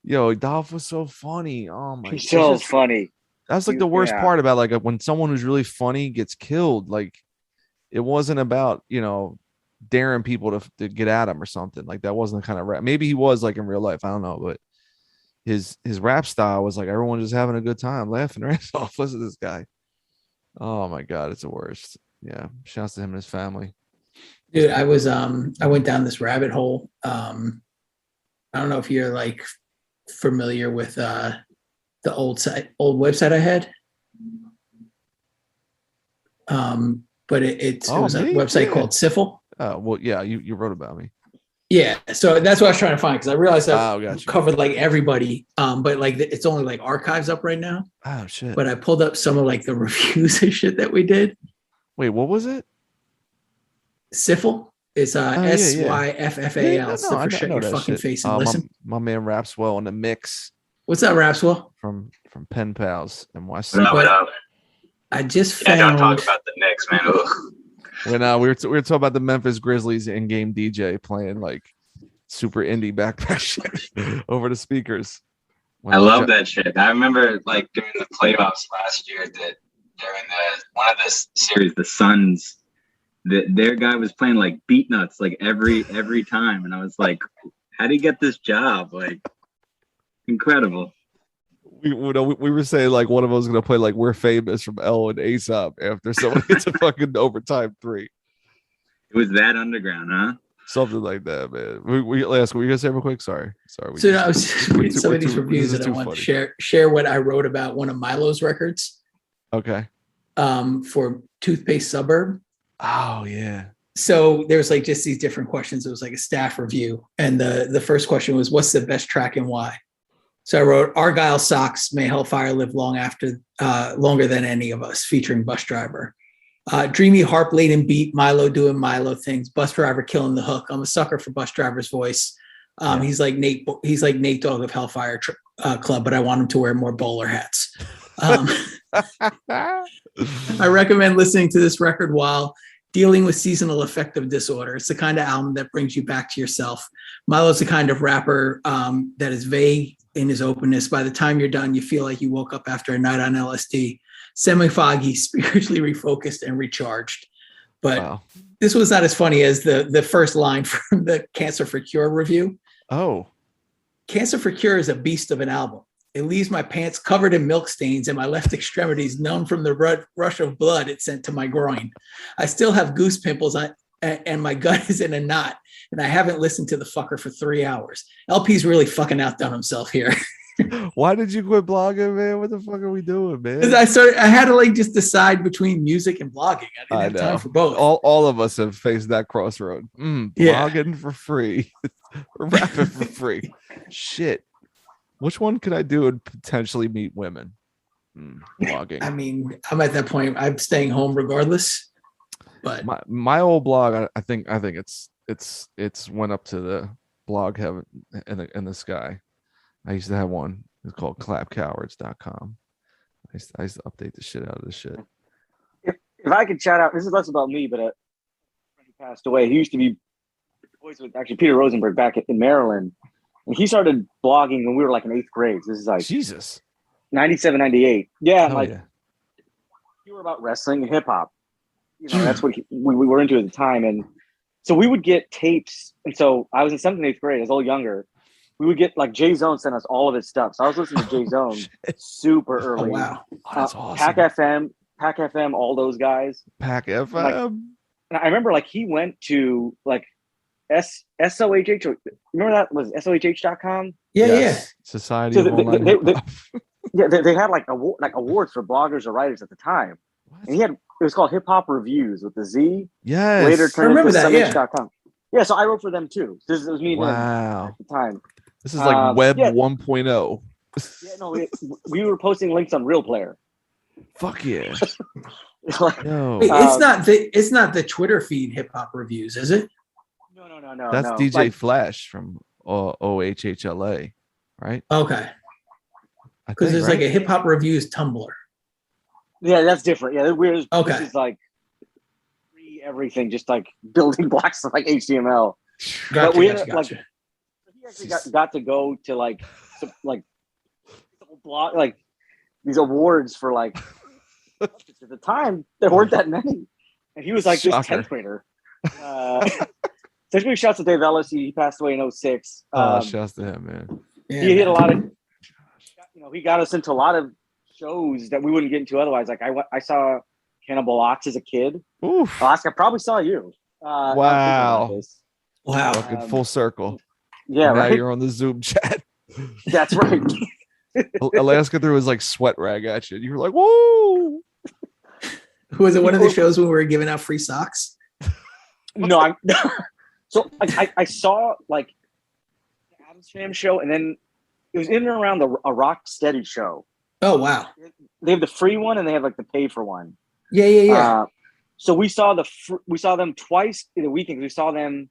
Speaker 3: Yo, Dolph was so funny. Oh my god.
Speaker 4: So funny.
Speaker 3: That's like the worst part about like when someone who's really funny gets killed. Like it wasn't about, daring people to get at him or something. Like that wasn't the kind of rap. Maybe he was like in real life. I don't know, but his rap style was like everyone just having a good time, laughing their ass off. Listen to this guy. Oh my god, it's the worst. Yeah. Shouts to him and his family.
Speaker 1: Dude, I went down this rabbit hole. I don't know if you're like familiar with the old website I had. But it was a website called Siffle.
Speaker 3: Oh, well, yeah, you wrote about me.
Speaker 1: Yeah, so that's what I was trying to find because I realized I
Speaker 3: gotcha.
Speaker 1: covered like everybody, but like it's only like archives up right now.
Speaker 3: Oh shit!
Speaker 1: But I pulled up some of like the reviews and shit that we did.
Speaker 3: Wait, what was it?
Speaker 1: Siffle. It's SYFFAL. For shut your fucking face and listen.
Speaker 3: My man Rapswell on the mix.
Speaker 1: What's up, Rapswell?
Speaker 3: From Pen Pals and West.
Speaker 8: What up?
Speaker 1: I just found.
Speaker 8: Don't talk about the Knicks, man. Ugh.
Speaker 3: When we were talking about the Memphis Grizzlies in-game DJ playing like super indie backpack shit over the speakers.
Speaker 8: I love that shit. I remember like during the playoffs last year that during one of the series, the Suns, their guy was playing like Beat Nuts like every time, and I was like, how do you get this job? Like, incredible.
Speaker 3: We were saying like one of us was gonna play like We're Famous from L and ASAP after someone hits a fucking overtime 3.
Speaker 8: It was that underground, huh?
Speaker 3: Something like that, man. We last week. You guys say real quick? Sorry.
Speaker 1: So I was just reading some of these reviews and I want to share what I wrote about one of Milo's records.
Speaker 3: Okay.
Speaker 1: For Toothpaste Suburb.
Speaker 3: Oh yeah.
Speaker 1: So there's like just these different questions. It was like a staff review, and the first question was, "What's the best track and why?" So I wrote, Argyle Socks, May Hellfire Live longer than any of us, featuring Bus Driver. Dreamy harp laden beat, Milo doing Milo things, Bus Driver killing the hook. I'm a sucker for Bus Driver's voice. He's like Nate Dogg of Hellfire Club, but I want him to wear more bowler hats. I recommend listening to this record while dealing with seasonal affective disorder. It's the kind of album that brings you back to yourself. Milo's the kind of rapper that is vague in his openness. By the time you're done, you feel like you woke up after a night on LSD, semi-foggy, spiritually refocused and recharged. But This was not as funny as the first line from the Cancer for Cure review.
Speaker 3: Oh.
Speaker 1: Cancer for Cure is a beast of an album. It leaves my pants covered in milk stains and my left extremities numb from the rush of blood it sent to my groin. I still have goose pimples and my gut is in a knot, and I haven't listened to the fucker for 3 hours. LP's really fucking outdone himself here.
Speaker 3: Why did you quit blogging, man? What the fuck are we doing, man?
Speaker 1: I had to like just decide between music and blogging. I didn't have time for both.
Speaker 3: All of us have faced that crossroad. Blogging for free. Rapping for free. Shit. Which one could I do and potentially meet women? Blogging.
Speaker 1: I mean, I'm at that point. I'm staying home regardless. But
Speaker 3: my old blog, I think it's went up to the blog heaven in the sky. I used to have one. It's called clapcowards.com. I used to update the shit out of this shit.
Speaker 4: If I could shout out, this is less about me, but a friend who passed away. He used to be boys with actually Peter Rosenberg back in Maryland. And he started blogging when we were like in 8th grade. This is like
Speaker 3: Jesus.
Speaker 4: 97, 98. Yeah, and
Speaker 3: Hell
Speaker 4: like
Speaker 3: yeah.
Speaker 4: you were about wrestling and hip hop. That's what we were into at the time, and so we would get tapes. And so I was in 7th and 8th grade. I was a little younger. We would get like Jay Zone sent us all of his stuff. So I was listening to Jay Zone super
Speaker 1: Oh
Speaker 4: early.
Speaker 1: wow.
Speaker 3: Oh, that's awesome.
Speaker 4: Pac FM, all those guys.
Speaker 3: Pack FM.
Speaker 4: Like, and I remember like he went to like SOHH. Remember that was SOHH.com?
Speaker 1: Yeah,
Speaker 3: Yes. Society
Speaker 4: So
Speaker 3: of Online
Speaker 4: they-
Speaker 3: Hip Hop.
Speaker 4: Yeah, they had like awards for bloggers or writers at the time. And it was called Hip Hop Reviews with the Z.
Speaker 3: Yes.
Speaker 4: Later
Speaker 1: I
Speaker 4: turned
Speaker 1: remember
Speaker 4: into
Speaker 1: that, yeah.
Speaker 4: SMH.com. Yeah, so I wrote for them too. This was me and them
Speaker 3: Wow.
Speaker 4: at the time.
Speaker 3: This is like Web
Speaker 4: yeah.
Speaker 3: 1.0.
Speaker 4: Yeah, no, we were posting links on Real Player.
Speaker 3: Fuck yeah.
Speaker 4: Like,
Speaker 3: Yo.
Speaker 1: Wait, it's not the Twitter feed hip hop reviews, is it?
Speaker 4: no.
Speaker 3: That's
Speaker 4: no.
Speaker 3: DJ
Speaker 4: Like,
Speaker 3: Flash from OHHLA, right?
Speaker 1: Okay.
Speaker 3: I
Speaker 1: Because
Speaker 3: think,
Speaker 1: there's
Speaker 3: right?
Speaker 1: like a hip hop reviews Tumblr.
Speaker 4: yeah, that's different. Yeah, weird.
Speaker 1: Okay.
Speaker 4: This is like free everything, just like building blocks of like HTML.
Speaker 1: Gotcha,
Speaker 4: we
Speaker 1: gotcha,
Speaker 4: ended up,
Speaker 1: gotcha.
Speaker 4: He actually got to go to like block like these awards for like at the time there weren't that many, and he was like this
Speaker 3: Shocker.
Speaker 4: 10th grader. Especially shouts to Dave Ellis. He passed away in 06.
Speaker 3: Shouts to him, man.
Speaker 1: Yeah,
Speaker 4: He hit a
Speaker 1: man.
Speaker 4: lot of, he got us into a lot of shows that we wouldn't get into otherwise. Like I saw Cannibal Ox as a kid.
Speaker 3: Oof.
Speaker 4: Alaska, I probably saw you.
Speaker 3: Wow.
Speaker 1: Wow.
Speaker 3: Fucking full circle.
Speaker 4: Yeah,
Speaker 3: Now
Speaker 4: right.
Speaker 3: you're on the Zoom chat.
Speaker 4: That's right.
Speaker 3: Alaska threw his like sweat rag at you. You were like, whoa.
Speaker 1: Who was it? One of the shows when we were giving out free socks?
Speaker 4: No, I'm so I saw like the Adams Fam show, and then it was in and around a Rock Steady show.
Speaker 1: Oh wow.
Speaker 4: They have the free one and they have like the pay for one.
Speaker 1: Yeah.
Speaker 4: So we saw them twice in the weekend. We saw them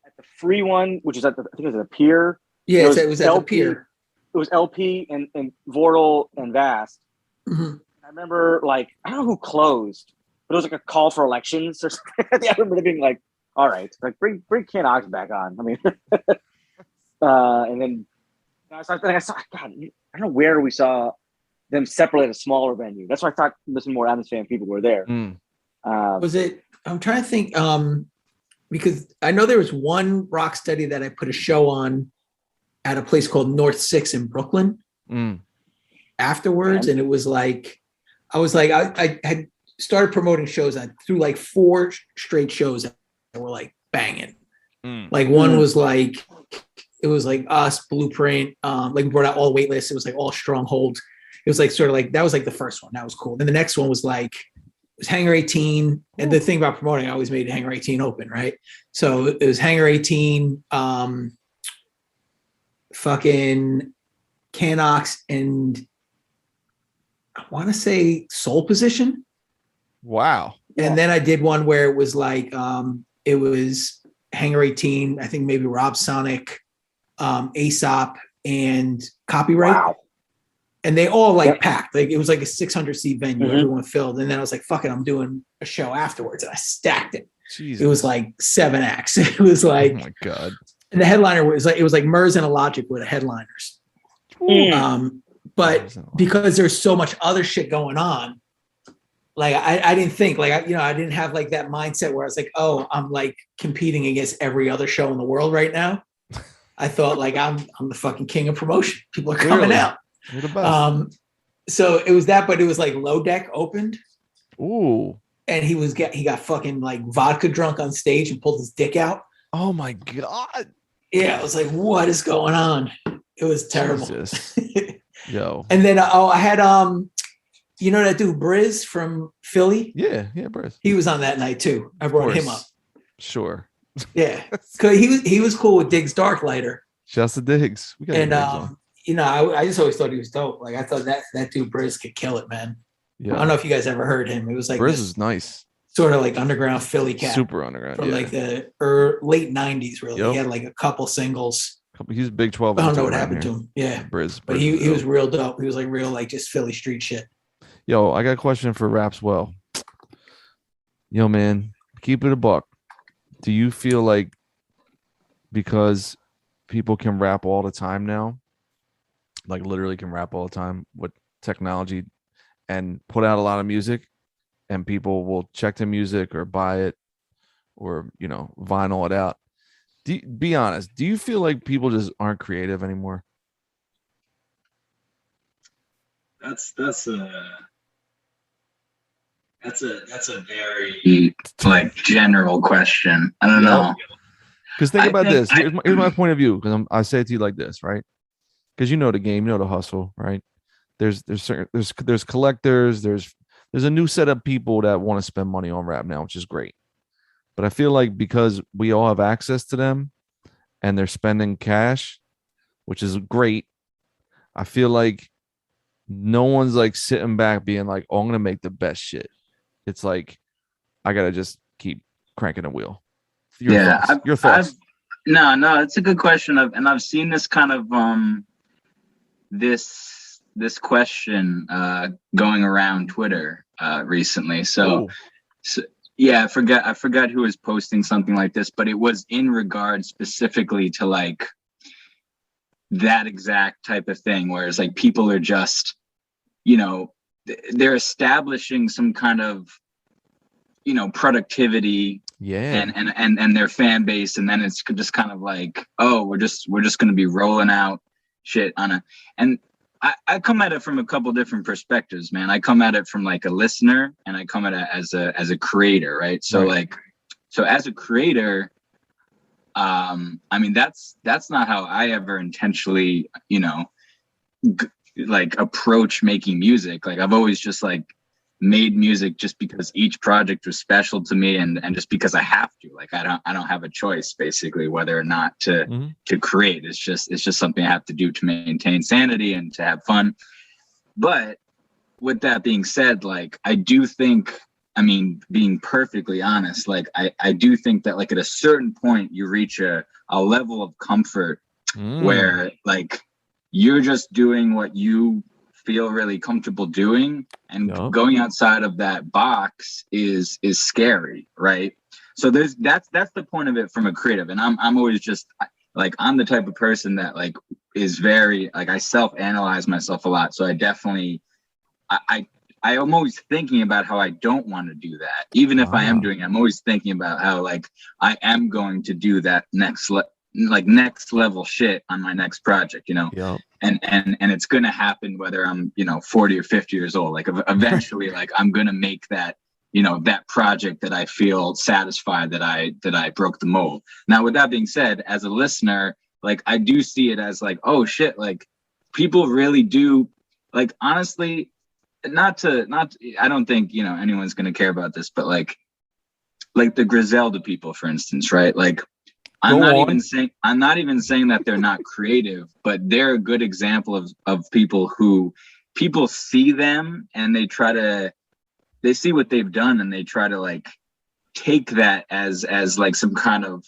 Speaker 4: at the free one, which is I think it was at the Pier.
Speaker 1: Yeah,
Speaker 4: It
Speaker 1: it was at the pier.
Speaker 4: It was LP and Vortal and Vast.
Speaker 1: Mhm.
Speaker 4: I remember like I don't know who closed, but it was like a call for elections or something. I remember being like, "All right, like bring Ken Ox back on." I mean, and then I saw God, I don't know where we saw them separate at a smaller venue. That's why I thought some more Adams Fan people were there.
Speaker 3: Mm.
Speaker 1: Was it? I'm trying to think. Because I know there was one rock study that I put a show on at a place called North Six in Brooklyn
Speaker 3: Mm.
Speaker 1: afterwards, and it was like I had started promoting shows. I threw like 4 straight shows that were like banging.
Speaker 3: Mm.
Speaker 1: Like one was like it was like us, Blueprint, like we brought out all Waitlist. It was like all Stronghold. It was like sort of like that was like the first one. That was cool. Then the next one was like it was Hangar 18. And the thing about promoting, I always made Hangar 18 open, right? So it was Hangar 18, fucking Canox, and I want to say Soul Position.
Speaker 3: Wow.
Speaker 1: And then I did one where it was like it was Hangar 18, I think maybe Rob Sonic, Aesop, and Copyright.
Speaker 4: Wow.
Speaker 1: And they all like
Speaker 4: Yep.
Speaker 1: packed. Like it was like a 600 seat venue.
Speaker 4: Mhm.
Speaker 1: Everyone filled. And then I was like, fuck it, I'm doing a show afterwards. And I stacked it.
Speaker 3: Jesus.
Speaker 1: It was like 7 acts. It was like,
Speaker 3: oh my God.
Speaker 1: and the headliner was like, it was like Murs and Illogic were the headliners. But because there's so much other shit going on, like I didn't think like I didn't have like that mindset where I was like, oh, I'm like competing against every other show in the world right now. I thought like I'm the fucking king of promotion. People are coming
Speaker 3: Clearly.
Speaker 1: out.
Speaker 3: You're the best.
Speaker 1: So it was that, but it was like Low Deck opened,
Speaker 3: Ooh.
Speaker 1: and he got fucking like vodka drunk on stage and pulled his dick out.
Speaker 3: Oh my God.
Speaker 1: Yeah, I was like, what is going on? It was terrible.
Speaker 3: Jesus. Yo.
Speaker 1: And then I had you know that dude Briz from Philly?
Speaker 3: Yeah, Bruce.
Speaker 1: He was on that night too. I brought him up.
Speaker 3: Sure.
Speaker 1: Yeah, because he was cool with Diggs Darklighter,
Speaker 3: Shouts to Diggs. We got
Speaker 1: and
Speaker 3: Diggs on.
Speaker 1: I just always thought he was dope. Like I thought that dude Briz could kill it, man.
Speaker 3: Yeah.
Speaker 1: I don't know if you guys ever heard him. It was like
Speaker 3: Briz
Speaker 1: this
Speaker 3: is nice.
Speaker 1: sort of like underground Philly cat
Speaker 3: Super underground.
Speaker 1: from
Speaker 3: Yeah.
Speaker 1: like the late '90s. Really,
Speaker 3: Yep.
Speaker 1: he had like a couple singles.
Speaker 3: He's Big 12.
Speaker 1: I don't know what happened to him. Yeah,
Speaker 3: Briz.
Speaker 1: but
Speaker 3: Briz
Speaker 1: he
Speaker 3: is
Speaker 1: was
Speaker 3: dope.
Speaker 1: real dope. He was like real like just Philly street shit.
Speaker 3: Yo, I got a question for Rapswell. Yo, man, keep it a buck. Do you feel like because people can rap all the time now, like literally can rap all the time, what technology and put out a lot of music, and people will check the music or buy it or, you know, vinyl it out. Be honest. Do you feel like people just aren't creative anymore?
Speaker 8: That's a very like general question. I don't know.
Speaker 3: Because think about this.
Speaker 8: I-
Speaker 3: Here's my point of view. Because I say it to you like this, right? Because you know the game, you know the hustle, right? There's collectors. There's a new set of people that want to spend money on rap now, which is great. But I feel like because we all have access to them, and they're spending cash, which is great. I feel like no one's like sitting back being like, "Oh, I'm gonna make the best shit." It's like I gotta just keep cranking the wheel. Your thoughts.
Speaker 8: No, it's a good question. I've seen this kind of this question going around Twitter recently. So yeah, I forgot who was posting something like this, but it was in regard specifically to like that exact type of thing, where it's like people are just, you know, they're establishing some kind of, you know, productivity, and their fan base, and then it's just kind of like, oh, we're just going to be rolling out shit and I come at it from a couple different perspectives, man. I come at it from like a listener, and I come at it as a creator, right? So so as a creator, I mean, that's not how I ever intentionally, you know, like approach making music. Like I've always just like made music just because each project was special to me, and just because I have to. Like I don't have a choice, basically, whether or not to create. It's just something I have to do to maintain sanity and to have fun. But with that being said, like I do think, I mean, being perfectly honest, like I do think that like at a certain point you reach a level of comfort where like you're just doing what you feel really comfortable doing, and going outside of that box is scary, right? So that's the point of it from a creative. And I'm always just like, I'm the type of person that like is very like, I self-analyze myself a lot. So I definitely I am always thinking about how I don't want to do that. Even if I am doing it, I'm always thinking about how like I am going to do that next level shit on my next project, you know. And it's gonna happen whether I'm, you know, 40 or 50 years old. Like eventually like I'm gonna make that, you know, that project that I feel satisfied that I broke the mold. Now, with that being said, as a listener, like I do see it as like, oh shit, like people really do, like honestly, not I don't think, you know, anyone's gonna care about this, but like the Griselda people, for instance, right? Like I'm not even saying that they're not creative, but they're a good example of people who people see them and they see what they've done, and they try to like take that as like some kind of,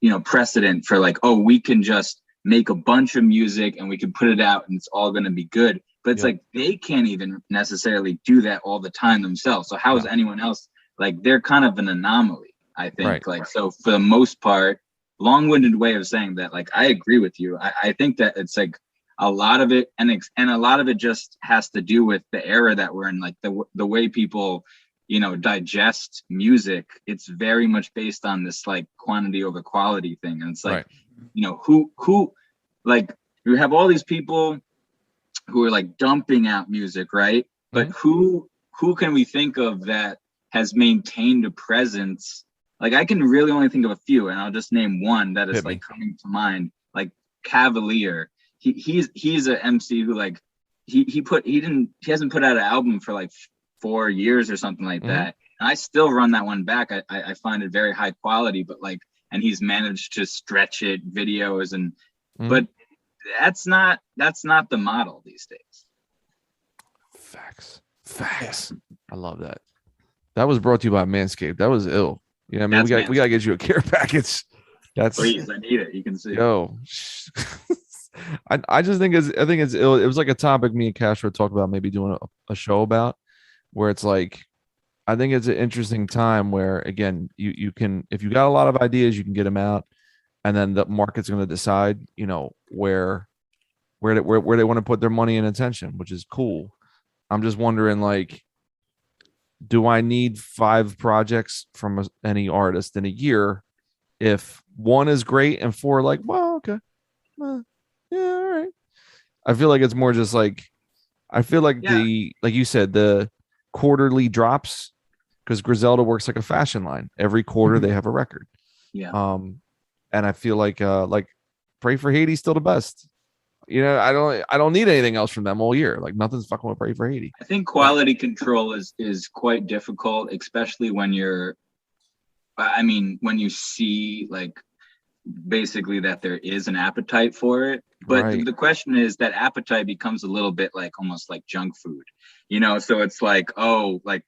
Speaker 8: you know, precedent for like, oh, we can just make a bunch of music and we can put it out and it's all going to be good. But it's like they can't even necessarily do that all the time themselves. So how is anyone else? Like they're kind of an anomaly, I think. Like, so for the most part, long-winded way of saying that, like I agree with you. I think that it's like a lot of it, and a lot of it just has to do with the era that we're in, like the way people, you know, digest music. It's very much based on this like quantity over quality thing, and it's like, you know, who like you have all these people who are like dumping out music, right? But who can we think of that has maintained a presence? Like I can really only think of a few, and I'll just name one that is like coming to mind, like Cavalier. He's a MC who like he hasn't put out an album for like 4 years or something like that. And I still run that one back. I find it very high quality, but like, and he's managed to stretch it, videos, and but that's not the model these days.
Speaker 3: Facts. I love that. That was brought to you by Manscaped. That was ill. Yeah, I mean, we gotta get you a care package.
Speaker 8: Please, I need it. You can see.
Speaker 3: Yo, I just think it's ill. It was like a topic me and Castro talked about, maybe doing a show about, where it's like, I think it's an interesting time where, again, you can, if you got a lot of ideas, you can get them out, and then the market's going to decide, you know, where they want to put their money and attention, which is cool. I'm just wondering, like, do I need 5 projects from any artist in a year if 1 is great and 4 like, well, okay, yeah, all right. I feel like it's more just like, I feel like like you said, the quarterly drops, because Griselda works like a fashion line. Every quarter they have a record.
Speaker 8: Yeah.
Speaker 3: And I feel like Pray for Haiti's still the best. You know, I don't need anything else from them all year. Like, nothing's fucking with Pray for Haiti.
Speaker 8: I think quality control is quite difficult, especially when when you see like basically that there is an appetite for it. But
Speaker 3: Right.
Speaker 8: the question is that appetite becomes a little bit like almost like junk food, you know? So it's like, oh, like,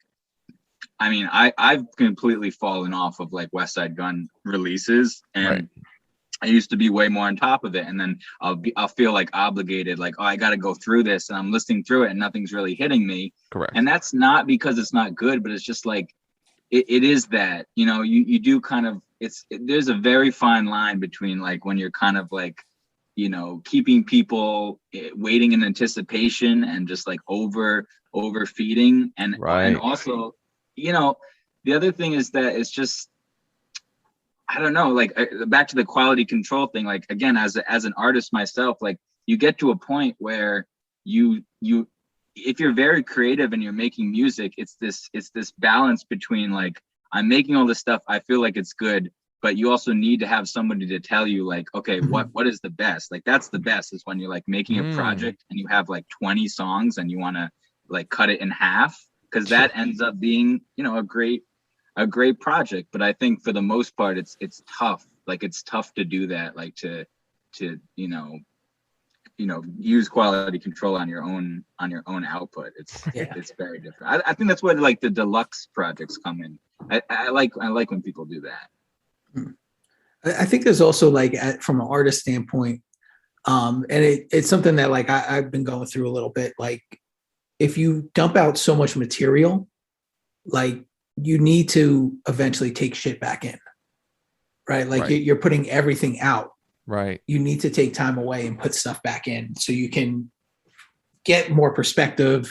Speaker 8: I mean, I've completely fallen off of like West Side Gun releases, and
Speaker 3: Right.
Speaker 8: I used to be way more on top of it, and then I'll feel like obligated, like, oh, I got to go through this, and I'm listening through it, and nothing's really hitting me.
Speaker 3: Correct.
Speaker 8: And that's not because it's not good, but it's just like it is that, you know, you do kind of, there's a very fine line between like when you're kind of like, you know, keeping people waiting in anticipation and just like overfeeding, and
Speaker 3: Right.
Speaker 8: and also, you know, the other thing is that it's just, I don't know, like back to the quality control thing. Like, again, as an artist myself, like, you get to a point where you if you're very creative and you're making music, it's this balance between like, I'm making all this stuff, I feel like it's good, but you also need to have somebody to tell you like, okay, what is the best? Like, that's the best, is when you're like making a project and you have like 20 songs and you want to like cut it in half, because that ends up being, you know, a great project. But I think for the most part, it's tough. Like, it's tough to do that, like to you know, use quality control on your own output. It's very different. I think that's where like the deluxe projects come in. I like when people do that.
Speaker 1: I think there's also like from an artist standpoint, and it's something that like I've been going through a little bit. Like, if you dump out so much material, like, you need to eventually take shit back in, right? Like,
Speaker 3: Right.
Speaker 1: You're putting everything out.
Speaker 3: Right.
Speaker 1: You need to take time away and put stuff back in so you can get more perspective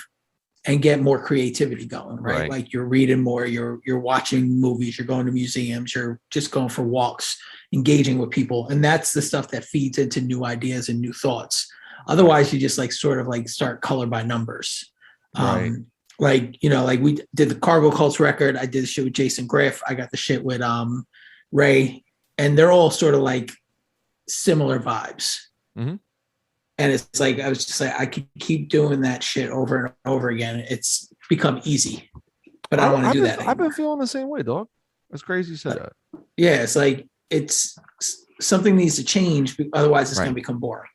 Speaker 1: and get more creativity going, right?
Speaker 3: Right.
Speaker 1: Like, you're reading more, you're watching movies, you're going to museums, you're just going for walks, engaging with people. And that's the stuff that feeds into new ideas and new thoughts. Otherwise, you just like sort of like start color by numbers.
Speaker 3: Right.
Speaker 1: Like, you know, like we did the Cargo Cults record. I did the shit with Jason Griff. I got the shit with Ray, and they're all sort of like similar vibes.
Speaker 3: Mm-hmm.
Speaker 1: And it's like, I was just like, I could keep doing that shit over and over again. It's become easy, but I don't want to do that anymore.
Speaker 3: I've been feeling the same way, dog. That's crazy you said that.
Speaker 1: Yeah, it's like, it's something needs to change, otherwise it's
Speaker 3: Right.
Speaker 1: going to become boring.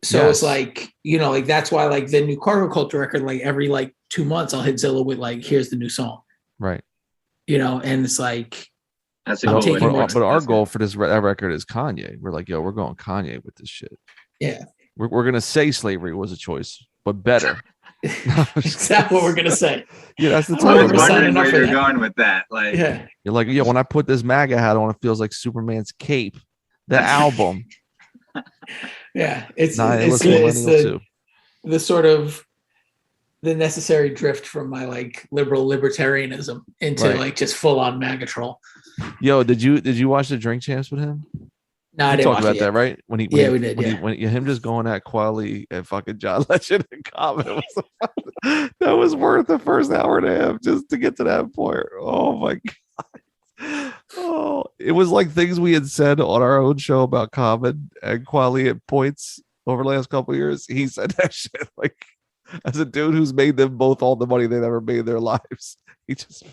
Speaker 1: So
Speaker 3: Yes.
Speaker 1: it's like, you know, like, that's why like the new Cargo Culture record, like every like 2 months I'll hit Zilla with like, here's the new song,
Speaker 3: Right.
Speaker 1: you know, and it's like,
Speaker 8: That's
Speaker 1: I'm
Speaker 8: a
Speaker 1: taking
Speaker 8: goal.
Speaker 1: more-
Speaker 3: But our
Speaker 8: That's
Speaker 3: goal for this record is Kanye. We're like, yo, we're going Kanye with this shit.
Speaker 1: yeah,
Speaker 3: We're gonna say slavery was a choice, but better.
Speaker 1: is that what we're going to say?
Speaker 3: Yeah, that's the
Speaker 1: I'm
Speaker 8: I
Speaker 3: title.
Speaker 8: was
Speaker 1: We're signing
Speaker 8: wondering
Speaker 1: up
Speaker 8: where
Speaker 1: for
Speaker 8: you're
Speaker 1: that.
Speaker 8: going with that. Like,
Speaker 1: Yeah.
Speaker 3: You're like, yeah, when I put this MAGA hat on, it feels like Superman's cape. The album.
Speaker 1: Yeah. It's
Speaker 3: Nihilist
Speaker 1: it's
Speaker 3: Millennial 2.
Speaker 1: the sort of the necessary drift from my like liberal libertarianism into
Speaker 3: Right.
Speaker 1: like just full on MAGA troll.
Speaker 3: Yo, did you watch the Drink Champs with him?
Speaker 1: No, I
Speaker 3: We
Speaker 1: didn't
Speaker 3: talked
Speaker 1: watch
Speaker 3: about
Speaker 1: it
Speaker 3: that,
Speaker 1: yet.
Speaker 3: right? When
Speaker 1: We did, yeah.
Speaker 3: when him just going at Quali and fucking John Legend and Common that was worth the first hour and a half just to get to that point. Oh my god. Oh, it was like things we had said on our own show about Common and Quali at points over the last couple of years. He said that shit like as a dude who's made them both all the money they've ever made in their lives. He just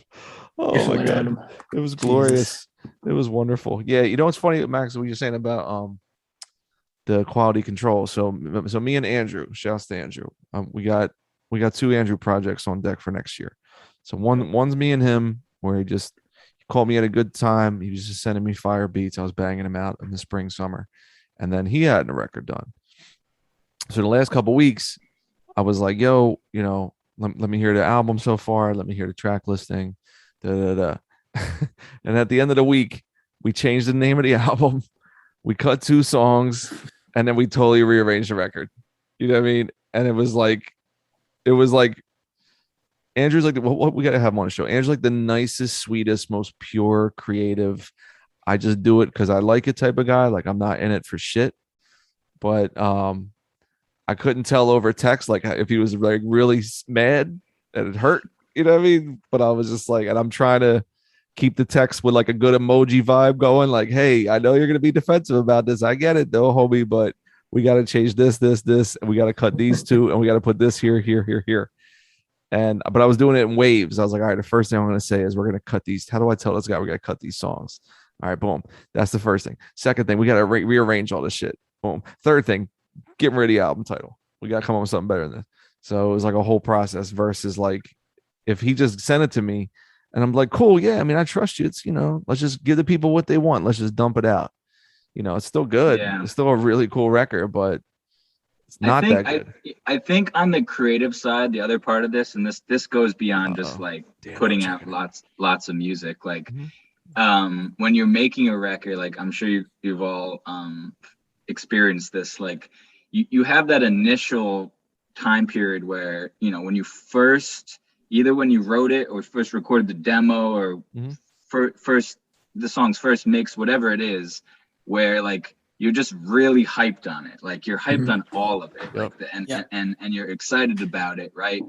Speaker 3: oh my god. It was glorious. It was wonderful. Yeah, you know what's funny, Max? What you're saying about the quality control. So me and Andrew, shouts to Andrew. We got 2 Andrew projects on deck for next year. So one's me and him, where he called me at a good time. He was just sending me fire beats. I was banging him out in the spring, summer, and then he had a record done. So the last couple weeks, I was like, yo, you know, let me hear the album so far. Let me hear the track listing. And at the end of the week, we changed the name of the album. We cut 2 songs, and then we totally rearranged the record. You know what I mean? And it was like Andrew's like what we gotta have him on the show. Andrew's like the nicest, sweetest, most pure, creative. I just do it because I like it type of guy. Like I'm not in it for shit. But I couldn't tell over text like if he was like really mad and it hurt, you know what I mean? But I was just like, and I'm trying to keep the text with like a good emoji vibe going, like, hey, I know you're gonna be defensive about this. I get it though, homie, but we gotta change this, and we gotta cut these two, and we gotta put this here. And but I was doing it in waves. I was like, all right, the first thing I'm gonna say is we're gonna cut these. How do I tell this guy we gotta cut these songs? All right, boom. That's the first thing. Second thing, we gotta rearrange all this shit. Boom. Third thing, getting rid of the album title. We got to come up with something better than this. So it was like a whole process versus like if he just sent it to me and I'm like, cool. Yeah. I mean, I trust you. It's, let's just give the people what they want. Let's just dump it out. It's still good.
Speaker 8: Yeah.
Speaker 3: It's still a really cool record, but it's not that good.
Speaker 8: I think on the creative side, the other part of this, and this goes beyond just like putting out lots of music. Like when you're making a record, like I'm sure you've all experienced this, like you have that initial time period where when you first, either when you wrote it or first recorded the demo or first the song's first mix, whatever it is, where like you're just really hyped on it, like you're hyped on all of it, like and you're excited about it, right?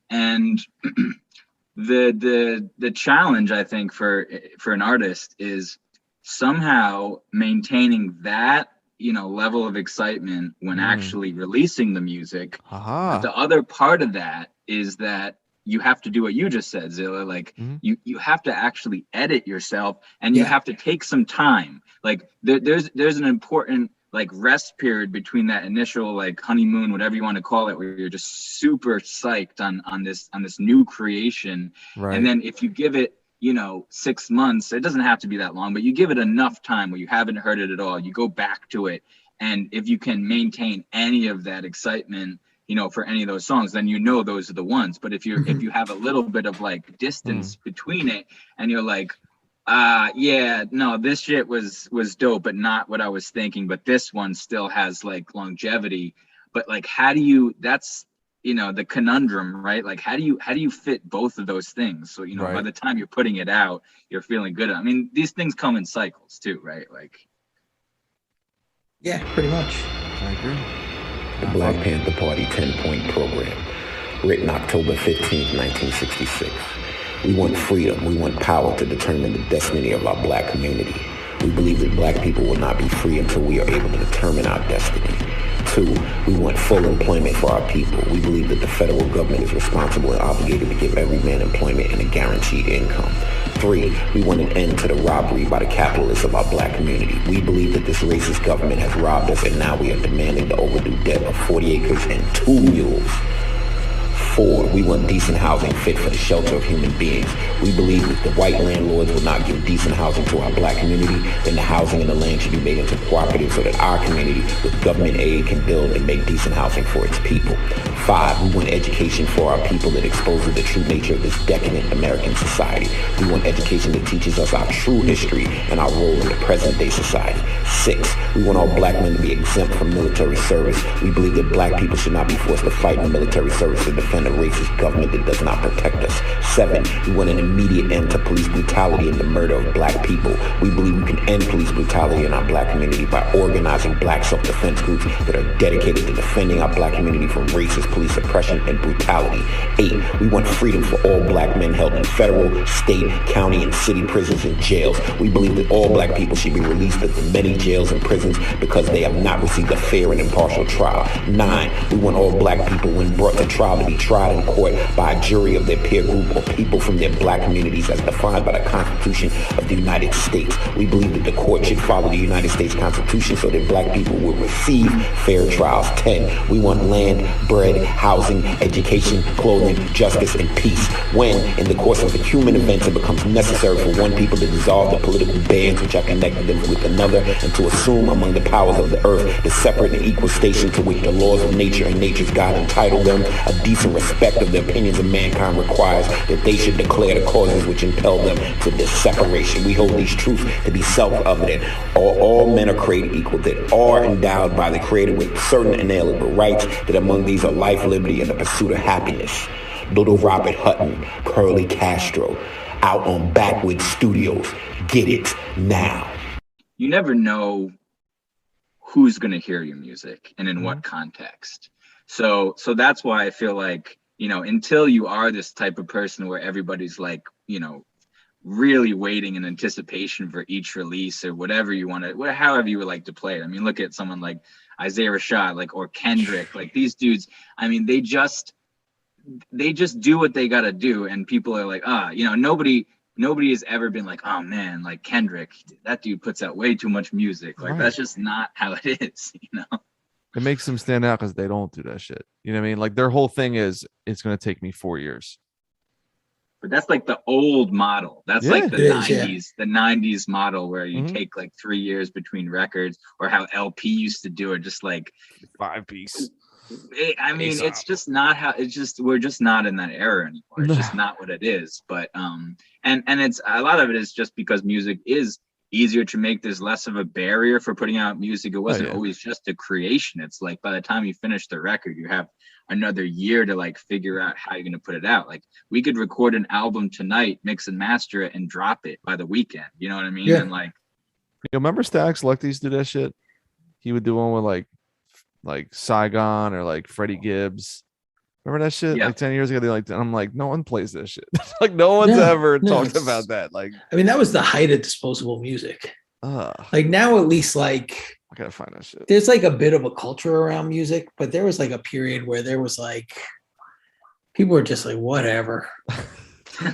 Speaker 8: And the challenge I think for an artist is somehow maintaining that level of excitement when actually releasing the music. The other part of that is that you have to do what you just said, Zilla. Like you have to actually edit yourself, and you have to take some time. Like there's an important like rest period between that initial like honeymoon, whatever you want to call it, where you're just super psyched on this new creation, right. And then if you give it 6 months, it doesn't have to be that long, but you give it enough time where you haven't heard it at all, you go back to it, and if you can maintain any of that excitement for any of those songs, then those are the ones. But if you have a little bit of like distance between it, and you're like, this shit was dope, but not what I was thinking, but this one still has like longevity, but like how do you, that's the conundrum, right? Like how do you fit both of those things? So right. By the time you're putting it out, you're feeling good. I mean, these things come in cycles too, right? Like
Speaker 1: pretty much.
Speaker 3: I agree.
Speaker 9: The Black Panther Party 10-point program, written October 15th, 1966. We want freedom. We want power to determine the destiny of our black community. We believe that black people will not be free until we are able to determine our destiny. 2, we want full employment for our people. We believe that the federal government is responsible and obligated to give every man employment and a guaranteed income. 3, we want an end to the robbery by the capitalists of our black community. We believe that this racist government has robbed us, and now we are demanding the overdue debt of 40 acres and 2 mules. 4, we want decent housing fit for the shelter of human beings. We believe that the white landlords will not give decent housing to our black community, then the housing and the land should be made into cooperatives so that our community, with government aid, can build and make decent housing for its people. 5, we want education for our people that exposes the true nature of this decadent American society. We want education that teaches us our true history and our role in the present-day society. 6, we want all black men to be exempt from military service. We believe that black people should not be forced to fight in the military service to defend a racist government that does not protect us. 7, we want an immediate end to police brutality and the murder of black people. We believe we can end police brutality in our black community by organizing black self-defense groups that are dedicated to defending our black community from racist police oppression and brutality. 8, we want freedom for all black men held in federal, state, county, and city prisons and jails. We believe that all black people should be released of the many jails and prisons because they have not received a fair and impartial trial. 9, we want all black people, when brought to trial, to be tried in court by a jury of their peer group or people from their black communities as defined by the Constitution of the United States. We believe that the court should follow the United States Constitution so that black people will receive fair trials. 10, we want land, bread, housing, education, clothing, justice, and peace. When, in the course of the human events, it becomes necessary for one people to dissolve the political bands which have connected them with another, and to assume among the powers of the earth the separate and equal station to which the laws of nature and nature's God entitle them, a decent respect of the opinions of mankind requires that they should declare the causes which impel them to this separation. We hold these truths to be self-evident. All men are created equal, that are endowed by the Creator with certain inalienable rights, that among these are life, liberty, and the pursuit of happiness. Little Robert Hutton, Curly Castro, out on Backwoods Studios. Get it now.
Speaker 8: You never know who's going to hear your music and in what context. So that's why I feel like, you know, until you are this type of person where everybody's like, you know, really waiting in anticipation for each release or whatever you want to, however you would like to play it. I mean, look at someone like Isaiah Rashad, like, or Kendrick, like these dudes. I mean, they just do what they got to do. And people are like, you know, nobody has ever been like, oh man, like Kendrick, that dude puts out way too much music. Like, that's just not how it is, you know?
Speaker 3: It makes them stand out because they don't do that shit. You know what I mean? Like their whole thing is, it's going to take me 4 years.
Speaker 8: But that's like the old model. That's like the 90s, the 90s model where you take like 3 years between records, or how LP used to do it, just like
Speaker 3: 5 piece.
Speaker 8: I mean, it's just not how we're just not in that era anymore. It's just not what it is. But and it's a lot of it is just because music is easier to make. There's less of a barrier for putting out music. It wasn't always just a creation. It's like by the time you finish the record, you have another year to like figure out how you're going to put it out. Like we could record an album tonight, mix and master it, and drop it by the weekend. You know what I mean?
Speaker 3: Yeah.
Speaker 8: And like,
Speaker 3: you remember Stax Selecta used to do that shit? He would do one with like Saigon or like Freddie Gibbs. Remember that shit?
Speaker 8: Yeah.
Speaker 3: Like 10 years ago, I'm like, no one plays this shit. Like no one's ever talked about that. Like,
Speaker 1: I mean, that was the height of disposable music. Like now, at least, like
Speaker 3: I gotta find that shit.
Speaker 1: There's like a bit of a culture around music, but there was like a period where there was like people were just like whatever.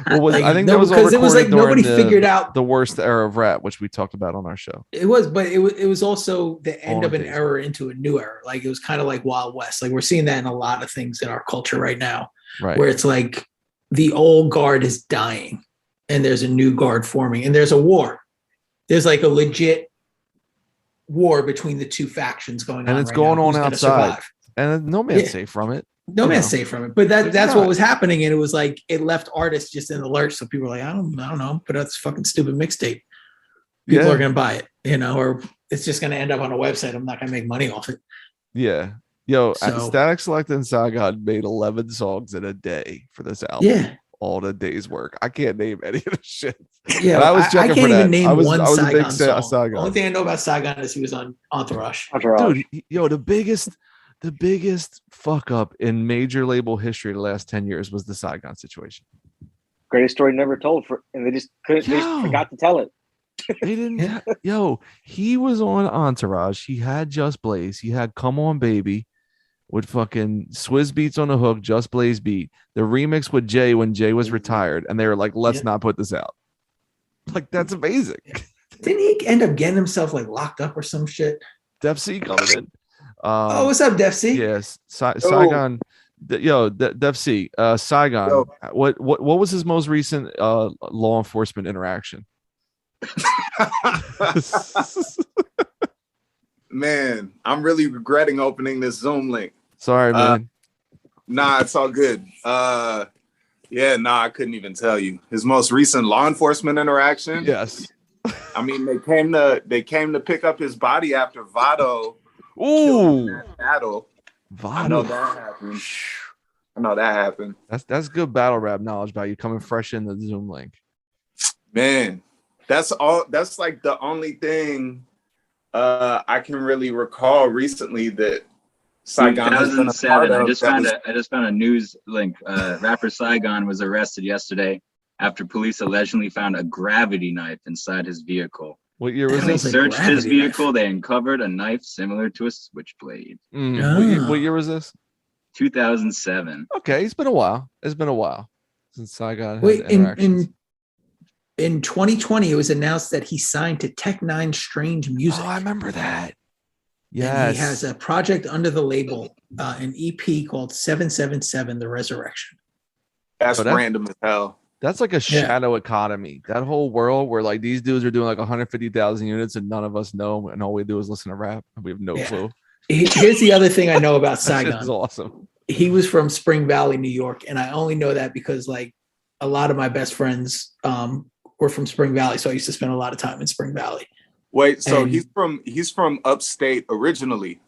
Speaker 3: Well,
Speaker 1: like,
Speaker 3: I think that was
Speaker 1: because it was like nobody figured out
Speaker 3: the worst era of rap, which we talked about on our show.
Speaker 1: It was, but it was also the end
Speaker 3: All
Speaker 1: of an
Speaker 3: days.
Speaker 1: era into a new era. Like it was kind of like Wild West. Like we're seeing that in a lot of things in our culture right now,
Speaker 3: Right.
Speaker 1: where it's like the old guard is dying and there's a new guard forming and there's a war. There's like a legit war between the two factions going on.
Speaker 3: And it's
Speaker 1: right
Speaker 3: going
Speaker 1: now.
Speaker 3: on
Speaker 1: Who's gonna
Speaker 3: outside.
Speaker 1: survive?
Speaker 3: And no man's
Speaker 1: Yeah.
Speaker 3: safe from it.
Speaker 1: No
Speaker 3: You
Speaker 1: man's
Speaker 3: know.
Speaker 1: safe from it. But that's
Speaker 3: not.
Speaker 1: what was happening. And it was like it left artists just in the lurch. So people were like, I don't know, but that's fucking stupid mixtape. People
Speaker 3: Yeah.
Speaker 1: are gonna buy it, you know, or it's just gonna end up on a website. I'm not gonna make money off it.
Speaker 3: Yeah. Yo,
Speaker 1: So-
Speaker 3: Static Selecta and Saigon made 11 songs in a day for this album.
Speaker 1: Yeah.
Speaker 3: All the day's work. I can't name any of the shit.
Speaker 1: Yeah,
Speaker 3: And I was checking
Speaker 1: can't
Speaker 3: for that.
Speaker 1: even name
Speaker 3: I was
Speaker 1: one
Speaker 3: a big
Speaker 1: Saigon song.
Speaker 3: Saigon.
Speaker 1: Only thing I know about Saigon is he was on Entourage.
Speaker 3: Dude, yo, the biggest fuck up in major label history the last 10 years was the Saigon situation.
Speaker 4: Greatest story never told, and they just couldn't. They just forgot to tell it.
Speaker 3: They didn't. Yo, he was on Entourage. He had Just Blaze. He had Come On Baby with fucking Swizz Beats on the hook, Just Blaze beat. The remix with Jay when Jay was retired, and they were like, "Let's not put this out." Like that's amazing.
Speaker 1: Didn't he end up getting himself like locked up or some shit?
Speaker 3: Def C coming in.
Speaker 1: Oh, what's up, Def C?
Speaker 3: Yes, Saigon. Def C. Saigon. What was his most recent law enforcement interaction?
Speaker 10: Man, I'm really regretting opening this Zoom link.
Speaker 3: Sorry, man.
Speaker 10: Nah, it's all good. I couldn't even tell you. His most recent law enforcement interaction.
Speaker 3: Yes.
Speaker 10: I mean, they came to pick up his body after Vado.
Speaker 3: Ooh.
Speaker 10: Battle.
Speaker 3: Vado.
Speaker 10: I know that happened.
Speaker 3: That's good battle rap knowledge about you coming fresh in the Zoom link.
Speaker 10: Man, that's all. That's like the only thing I can really recall recently that Saigon has been a part
Speaker 8: 2007.
Speaker 10: of.
Speaker 8: I just found a news link. Rapper Saigon was arrested yesterday after police allegedly found a gravity knife inside his vehicle.
Speaker 3: What year was
Speaker 8: When they
Speaker 3: this?
Speaker 8: searched his vehicle, they uncovered a knife similar to a switchblade.
Speaker 3: What year was this?
Speaker 8: 2007.
Speaker 3: Okay, it's been a while. It's been a while since Saigon.
Speaker 1: Wait,
Speaker 3: had interactions.
Speaker 1: in 2020, it was announced that he signed to Tech Nine Strange Music.
Speaker 3: Oh, I remember that.
Speaker 1: And
Speaker 3: Yes.
Speaker 1: he has a project under the label, an EP called 777: The Resurrection.
Speaker 10: That's
Speaker 3: Oh, that-
Speaker 10: random as hell.
Speaker 3: That's like a shadow economy. That whole world where like these dudes are doing like 150,000 units and none of us know, and all we do is listen to rap. And we have no clue.
Speaker 1: Here's the other thing I know about
Speaker 3: That shit
Speaker 1: Saigon.
Speaker 3: is awesome.
Speaker 1: He was from Spring Valley, New York, and I only know that because like a lot of my best friends were from Spring Valley, so I used to spend a lot of time in Spring Valley.
Speaker 10: Wait, so
Speaker 1: And-
Speaker 10: he's from upstate originally.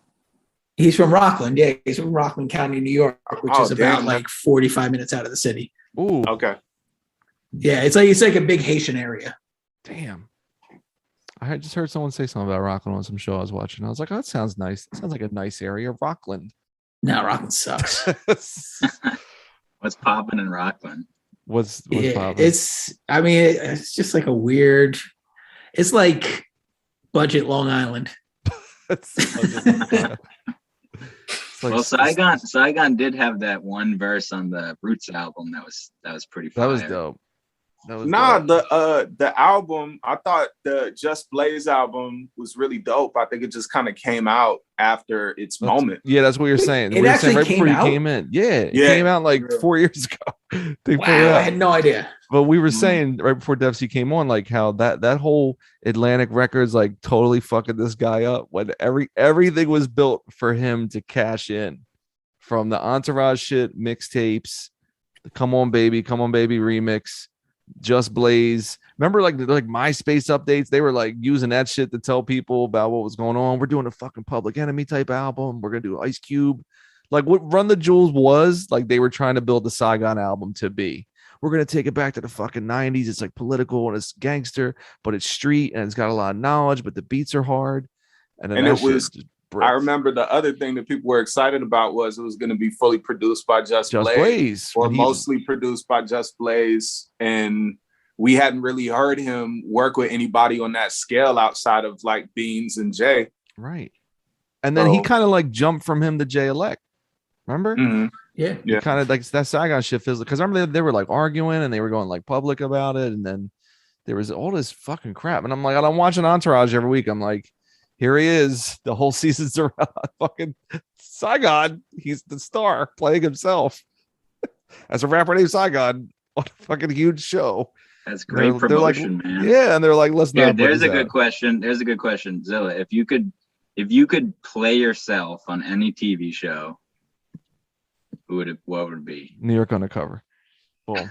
Speaker 1: He's from Rockland. Yeah, he's from Rockland County, New York, which
Speaker 10: Oh,
Speaker 1: is about
Speaker 10: damn.
Speaker 1: like 45 minutes out of the city.
Speaker 3: Ooh,
Speaker 10: Okay.
Speaker 1: Yeah, it's like a big Haitian area.
Speaker 3: damn. I had just heard someone say something about Rockland on some show I was watching. I was like, oh, that sounds nice. That sounds like a nice area, Rockland.
Speaker 1: No, Rockland sucks.
Speaker 8: What's popping in Rockland?
Speaker 3: what's
Speaker 1: Yeah,
Speaker 3: poppin'?
Speaker 1: it's just like a weird. It's like budget Long Island.
Speaker 3: It's like-
Speaker 8: Well, Saigon did have that one verse on the Roots album that was pretty fire.
Speaker 3: that was dope. That was
Speaker 10: Nah,
Speaker 3: dope.
Speaker 10: the album, I thought the Just Blaze album was really dope. I think it just kind of came out after its moment.
Speaker 3: Yeah, that's what you're saying.
Speaker 1: It
Speaker 3: We were
Speaker 1: actually
Speaker 3: saying right before
Speaker 1: came
Speaker 3: you
Speaker 1: out?
Speaker 3: came in. Yeah, it
Speaker 10: Yeah.
Speaker 3: came out like 4 years ago. They put it
Speaker 1: Wow, I
Speaker 3: out.
Speaker 1: had no idea.
Speaker 3: But we were saying right before Dev C came on, like how that whole Atlantic Records like totally fucking this guy up when everything was built for him to cash in, from the Entourage shit, mixtapes, the Come On Baby remix, Just Blaze. Remember like MySpace updates? They were like using that shit to tell people about what was going on. We're doing a fucking Public Enemy type album. We're gonna do Ice Cube. Like what Run the Jewels was, like they were trying to build the Saigon album to be. We're gonna take it back to the fucking 90s. It's like political and it's gangster, but it's street and it's got a lot of knowledge, but the beats are hard. And then
Speaker 10: And
Speaker 3: that
Speaker 10: it
Speaker 3: shit
Speaker 10: was-
Speaker 3: just
Speaker 10: I
Speaker 3: bricked.
Speaker 10: remember the other thing that people were excited about was it was going to be fully produced by Just Blaze, or
Speaker 3: when he-
Speaker 10: mostly produced by Just Blaze. And we hadn't really heard him work with anybody on that scale outside of like Beans and Jay.
Speaker 3: right. And then he
Speaker 10: So-
Speaker 3: kind of like jumped from him to Jay Elect. Remember?
Speaker 10: Mhm.
Speaker 1: Yeah.
Speaker 10: Yeah.
Speaker 3: Kind of like that Saigon shit fizzled. Because remember they were like arguing and they were going like public about it, and then there was all this fucking crap. And I'm like, I'm watching Entourage every week. I'm like, here he is. The whole season's around fucking Saigon. He's the star playing himself as a rapper named Saigon on a fucking huge show.
Speaker 8: That's great
Speaker 3: They're like,
Speaker 8: promotion, man.
Speaker 3: yeah, and they're like, let's
Speaker 8: Here,
Speaker 3: not. put
Speaker 8: there's
Speaker 3: this
Speaker 8: a good
Speaker 3: out.
Speaker 8: question. There's a good question, Zilla. If you could play yourself on any TV show, what would it be?
Speaker 3: New York Undercover. Boom.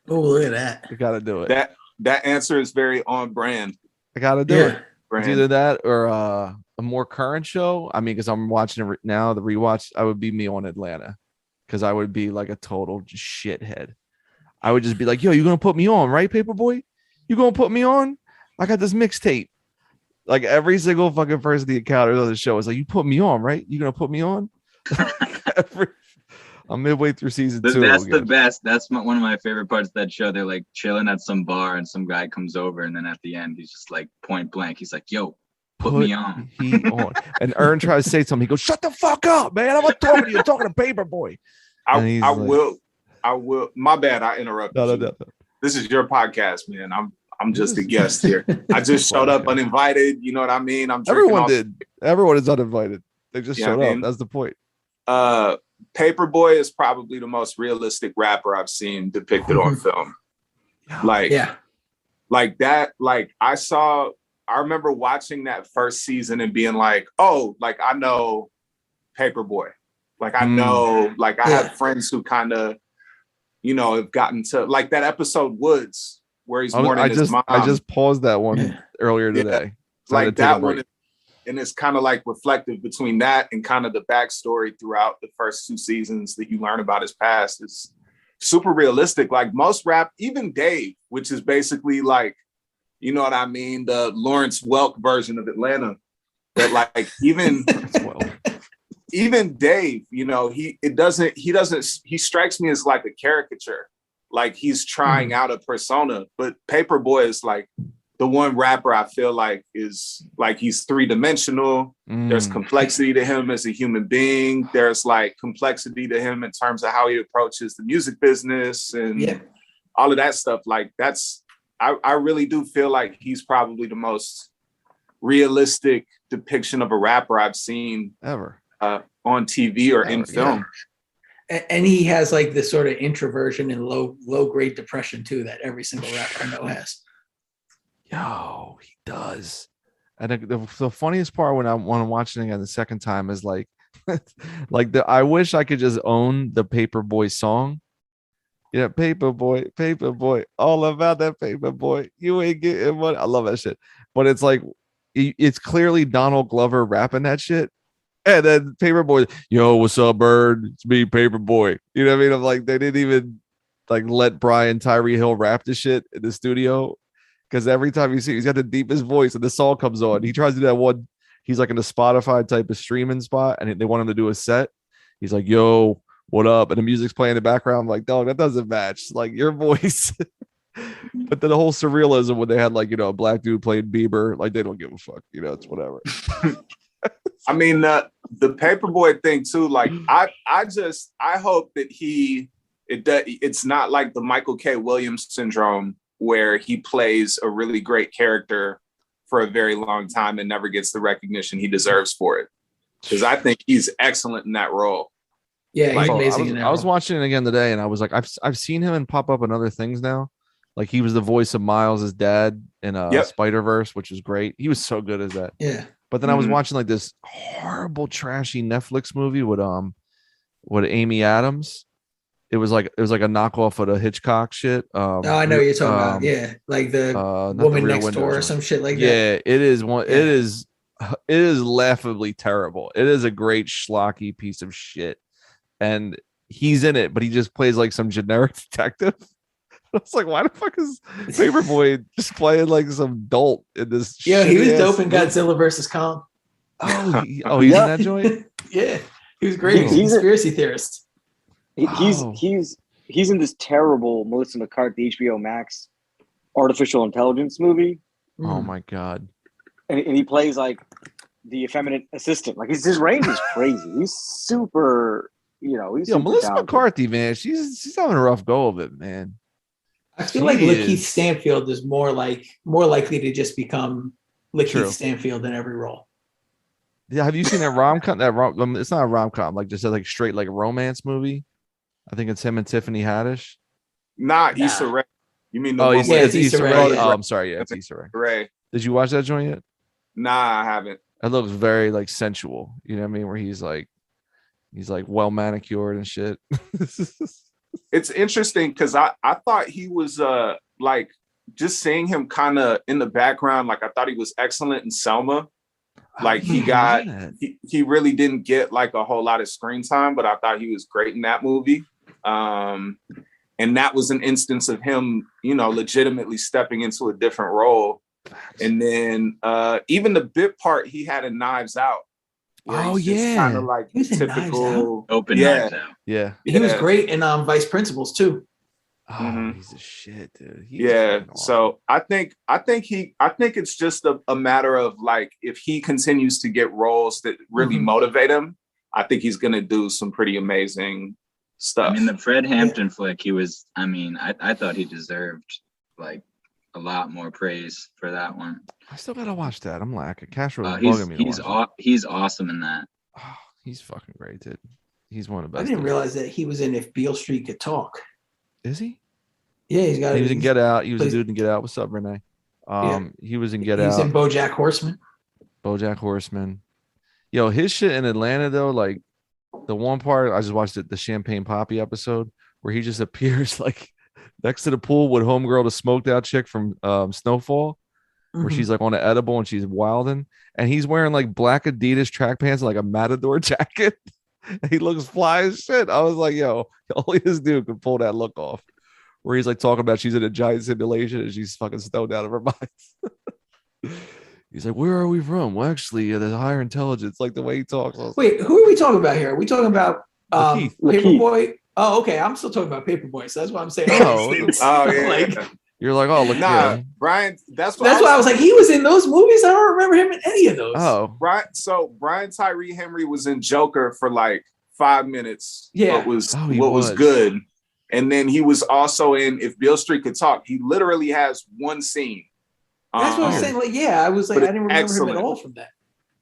Speaker 1: Oh, look at that.
Speaker 3: I gotta do it.
Speaker 10: That answer is very on brand.
Speaker 3: I gotta do
Speaker 1: Yeah.
Speaker 3: it. It's either that or a more current show. I mean, because I'm watching it now, the rewatch, I would be me on Atlanta, because I would be like a total shithead. I would just be like, yo, you gonna put me on, right, Paperboy? You gonna put me on? I got this mixtape. Like every single fucking person the encountered on the show is like, you put me on, right? You gonna put me on? I'm midway through season 2.
Speaker 8: That's the best. That's one of my favorite parts of that show. They're like chilling at some bar and some guy comes over, and then at the end he's just like point blank. He's like, yo, put me on.
Speaker 3: me on. And Ern tries to say something. He goes, shut the fuck up, man. I'm not talking to you. I'm talking to Paperboy. And he's
Speaker 10: I
Speaker 3: like-
Speaker 10: will. My bad. I interrupted.
Speaker 3: No.
Speaker 10: you. This is your podcast, man. I'm just a guest here. I just showed up uninvited. You know what I mean? I'm drinking
Speaker 3: Everyone
Speaker 10: off-
Speaker 3: did. Everyone is uninvited. They just
Speaker 10: Yeah,
Speaker 3: showed
Speaker 10: I mean-
Speaker 3: up. That's the point.
Speaker 10: Paperboy is probably the most realistic rapper I've seen depicted on film. Like,
Speaker 1: Yeah.
Speaker 10: like that. Like I remember watching that first season and being like, oh, like I know Paperboy. Like I know, like I
Speaker 1: Yeah.
Speaker 10: have friends who kind of, have gotten to like that episode Woods where he's mourning his mom.
Speaker 3: I just paused that one
Speaker 1: Yeah.
Speaker 3: earlier
Speaker 10: Yeah.
Speaker 3: today. So I had
Speaker 10: Like
Speaker 3: to take a
Speaker 10: that one,
Speaker 3: break.
Speaker 10: and it's kind of like reflective between that and kind of the backstory throughout the first 2 seasons that you learn about his past is super realistic. Like most rap, even Dave, which is basically like, you know what I mean, the Lawrence Welk version of Atlanta. That like even even Dave, he strikes me as like a caricature. Like he's trying out a persona, but Paperboy is like the one rapper I feel like is like he's 3-dimensional. There's complexity to him as a human being. There's like complexity to him in terms of how he approaches the music business and all of that stuff. Like I really do feel like he's probably the most realistic depiction of a rapper I've seen
Speaker 3: ever
Speaker 10: on TV or in film.
Speaker 1: And he has like this sort of introversion and low grade depression too that every single rapper I know has.
Speaker 3: Yo, he does. And the funniest part when I'm watching it again the second time is like, I wish I could just own the Paperboy song. Yeah, Paperboy, all about that Paperboy. You ain't getting money. I love that shit. But it's like, it's clearly Donald Glover rapping that shit. And then Paperboy, yo, what's up, Bird? It's me, Paperboy. You know what I mean? I'm like, they didn't even like let Brian Tyree Hill rap the shit in the studio. Because every time you see, he's got the deepest voice, and the song comes on. He tries to do that one. He's like in a Spotify type of streaming spot, and they want him to do a set. He's like, "Yo, what up?" And the music's playing in the background. I'm like, dog, that doesn't match like your voice. But then the whole surrealism when they had like a black dude playing Bieber, like they don't give a fuck. It's whatever.
Speaker 10: I mean, the Paperboy thing too. Like, I hope that it's not like the Michael K. Williams syndrome where he plays a really great character for a very long time and never gets the recognition he deserves for it. Because I think he's excellent in that role.
Speaker 1: Yeah, he's
Speaker 10: Like,
Speaker 1: amazing.
Speaker 3: I was watching it again today, and I was like, I've seen him and pop up in other things now. Like he was the voice of Miles' dad in Spider-Verse, which was great. He was so good as that.
Speaker 1: Yeah.
Speaker 3: But then I was watching like this horrible, trashy Netflix movie with Amy Adams. It was like a knockoff of the Hitchcock shit.
Speaker 1: I know what you're talking about. Yeah, like the Woman Next Door or some shit like that.
Speaker 3: Yeah, it is one. Yeah. It is laughably terrible. It is a great schlocky piece of shit, and he's in it, but he just plays like some generic detective. I was like, why the fuck is Paperboy just playing like some dolt in this?
Speaker 1: Yeah, he was dope in Godzilla versus Kong.
Speaker 3: He's in that joint.
Speaker 1: Yeah, he was great. He's a conspiracy theorist.
Speaker 4: He's in this terrible Melissa McCarthy HBO Max artificial intelligence movie.
Speaker 3: Oh my god!
Speaker 4: And he plays like the effeminate assistant. Like his range is crazy. He's super. He's super
Speaker 3: Melissa
Speaker 4: talented.
Speaker 3: McCarthy, man. She's having a rough go of it, man.
Speaker 1: I feel like Lakeith Stanfield is more likely to just become Lakeith Stanfield in every role.
Speaker 3: Yeah, have you seen that rom-com? It's not a rom-com, like just like straight like romance movie. I think it's him and Tiffany Haddish.
Speaker 10: Issa Rae. You mean the
Speaker 3: it's Issa Rae. Oh, I'm sorry. Yeah, it's Issa
Speaker 10: Rae.
Speaker 3: Did you watch that joint yet?
Speaker 10: Nah, I haven't.
Speaker 3: It looks very like sensual. You know what I mean? Where he's like well manicured and shit.
Speaker 10: It's interesting because I thought he was like just seeing him kind of in the background. Like I thought he was excellent in Selma. Like he really didn't get like a whole lot of screen time, but I thought he was great in that movie. And that was an instance of him, legitimately stepping into a different role. And then even the bit part he had in Knives Out.
Speaker 3: Oh yeah,
Speaker 10: kind of like typical
Speaker 8: open Knives Out.
Speaker 3: Yeah,
Speaker 1: he was great in Vice Principals too.
Speaker 3: Oh, he's a shit, dude.
Speaker 10: So I think it's just a matter of like if he continues to get roles that really motivate him, I think he's gonna do some pretty amazing stuff.
Speaker 8: I mean, the Fred Hampton flick, he was. I mean, I thought he deserved like a lot more praise for that one.
Speaker 3: I still gotta watch that. I'm lacking. Castro is
Speaker 8: he's
Speaker 3: bugging me.
Speaker 8: He's awesome in that.
Speaker 3: Oh, he's fucking great, dude. He's one of the best.
Speaker 1: I didn't realize that he was in If Beale Street Could Talk.
Speaker 3: Is he?
Speaker 1: Yeah, he
Speaker 3: was in Get Out. He was a dude in Get Out. What's up, Renee? He was in Get Out.
Speaker 1: He's in BoJack Horseman.
Speaker 3: BoJack Horseman. Yo, his shit in Atlanta though, like the one part I just watched the Champagne Poppy episode where he just appears like next to the pool with homegirl, the smoked out chick from Snowfall, where she's like on an edible and she's wilding, and he's wearing like black Adidas track pants and like a Matador jacket. He looks fly as shit. I was like, yo, only this dude could pull that look off. Where he's like talking about she's in a giant simulation and she's fucking stoned out of her mind. He's like, where are we from? Well, actually, there's higher intelligence, like the way he talks.
Speaker 1: Wait, who are we talking about here? Are we talking about Paperboy? Oh, okay. I'm still talking about Paperboy, so that's what I'm saying.
Speaker 3: You're like, oh, look,
Speaker 10: Brian. That's
Speaker 1: why I was like, he was in those movies. I don't remember him in any of those.
Speaker 3: Oh,
Speaker 10: right. So Brian Tyree Henry was in Joker for like 5 minutes.
Speaker 1: Yeah,
Speaker 10: what was good. And then he was also in If Beale Street Could Talk. He literally has one scene.
Speaker 1: That's what I'm saying. Like, I was like, I didn't remember him at all from that.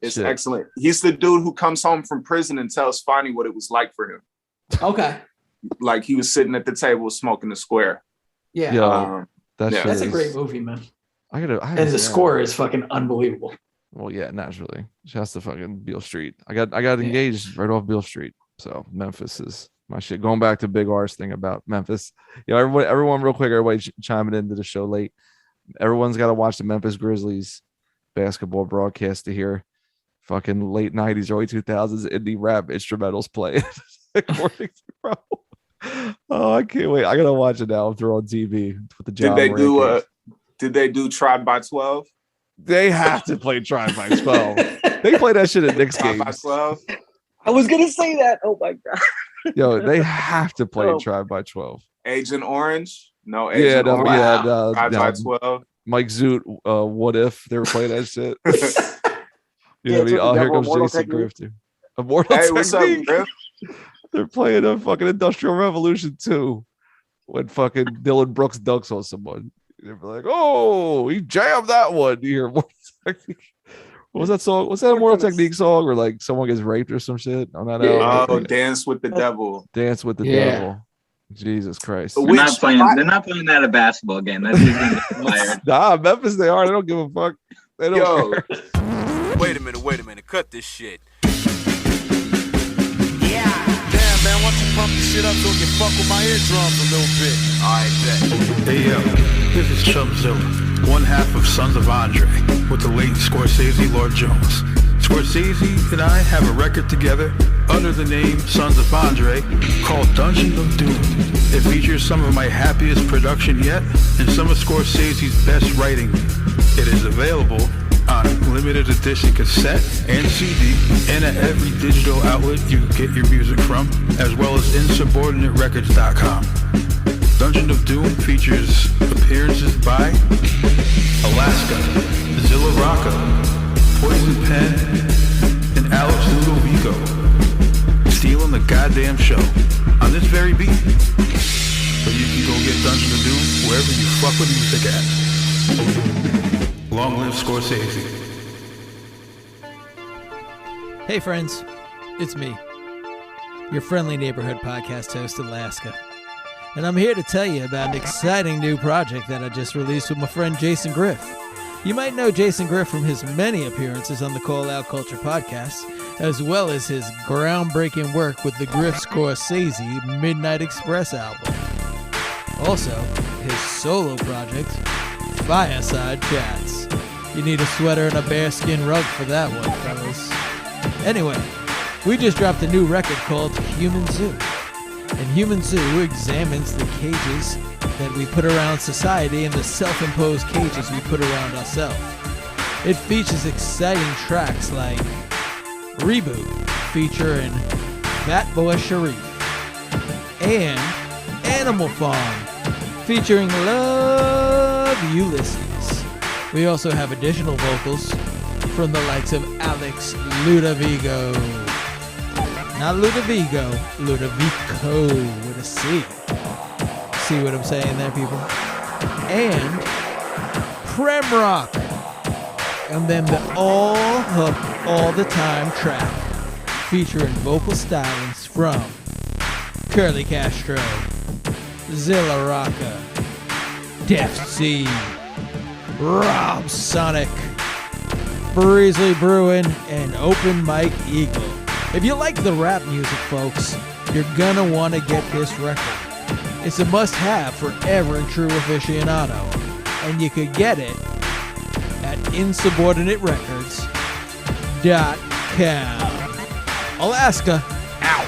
Speaker 10: It's excellent. He's the dude who comes home from prison and tells Fonny what it was like for him.
Speaker 1: Okay.
Speaker 10: Like he was sitting at the table smoking the square.
Speaker 1: Yeah. That's a great movie, man. And the score is fucking unbelievable.
Speaker 3: Well, yeah, naturally. Shouts to fucking Beale Street. I got engaged right off Beale Street. So Memphis is my shit. Going back to Big R's thing about Memphis. Everyone real quick, everybody chiming into the show late. Everyone's got to watch the Memphis Grizzlies basketball broadcast to hear fucking late 90s, early 2000s indie rap instrumentals playing. According to bro. Oh, I can't wait. I gotta watch it now. They're on TV with the John
Speaker 10: Did they do Tribe by 12?
Speaker 3: They have to play Tribe by 12. They play that shit at Knicks
Speaker 10: Tribe by
Speaker 3: games.
Speaker 10: 12?
Speaker 4: I was gonna say that. Oh my god.
Speaker 3: Yo, they have to play Tribe by 12.
Speaker 10: Agent Orange? No, Agent Orange. Tribe by 12.
Speaker 3: Mike Zoot, What If? They were playing that shit. You know what I mean? Oh, here comes Jason Griff too. Immortal
Speaker 10: Hey, what's up,
Speaker 3: Technique.
Speaker 10: Griff?
Speaker 3: They're playing a fucking Industrial Revolution 2 when fucking Dylan Brooks dunks on someone. They're like, oh, he jammed that one. You hear Immortal Technique. What was that song? What's that Immortal Technique song where like someone gets raped or some shit on that album?
Speaker 10: Oh, Dance with the Devil.
Speaker 3: Dance with the Devil. Jesus Christ.
Speaker 8: They're not playing that at a basketball game. That's just gonna get fired.
Speaker 3: Nah, Memphis, they are. They don't give a fuck. They don't care.
Speaker 11: Wait a minute. Cut this shit.
Speaker 12: Yeah. Damn, man, why don't you pump the shit up so we can fuck with my eardrums a little bit?
Speaker 11: All right, bet.
Speaker 13: Hey, yo, this is Chubzilla, one half of Sons of Andre, with the late Scorsese Lord Jones. Scorsese and I have a record together under the name Sons of Andre called Dungeon of Doom. It features some of my happiest production yet and some of Scorsese's best writing. It is available on limited edition cassette and CD and at every digital outlet you get your music from, as well as insubordinaterecords.com. Dungeon of Doom features appearances by Alaska, Zilla Rocca, Poison Pen, and Alex Ludovico, stealing the goddamn show on this very beat. So you can go get Dungeon of Doom wherever you fuck with music at. Long live Scorsese.
Speaker 14: Hey friends, it's me, your friendly neighborhood podcast host, Alaska. And I'm here to tell you about an exciting new project that I just released with my friend Jason Griff. You might know Jason Griff from his many appearances on the Call Out Culture podcast, as well as his groundbreaking work with the Griff Scorsese Midnight Express album. Also, his solo project, Fireside Chats. You need a sweater and a bearskin rug for that one, fellas. Anyway, we just dropped a new record called Human Zoo. And Human Zoo examines the cages that we put around society and the self-imposed cages we put around ourselves. It features exciting tracks like Reboot, featuring Fat Boy Sharif, and Animal Farm, featuring Love Ulysses. We also have additional vocals from the likes of Alex Ludovico. Not Ludovico, Ludovico with a C. See what I'm saying there, people? And Prem Rock. And then the All Hook All the Time track, featuring vocal stylings from Curly Castro, Zilla Rocca, Def C, Rob Sonic, Breezely Bruin, and Open Mike Eagle. If you like the rap music, folks, you're gonna want to get this record. It's a must-have for every true aficionado, and you could get it at insubordinaterecords.com. Alaska, out.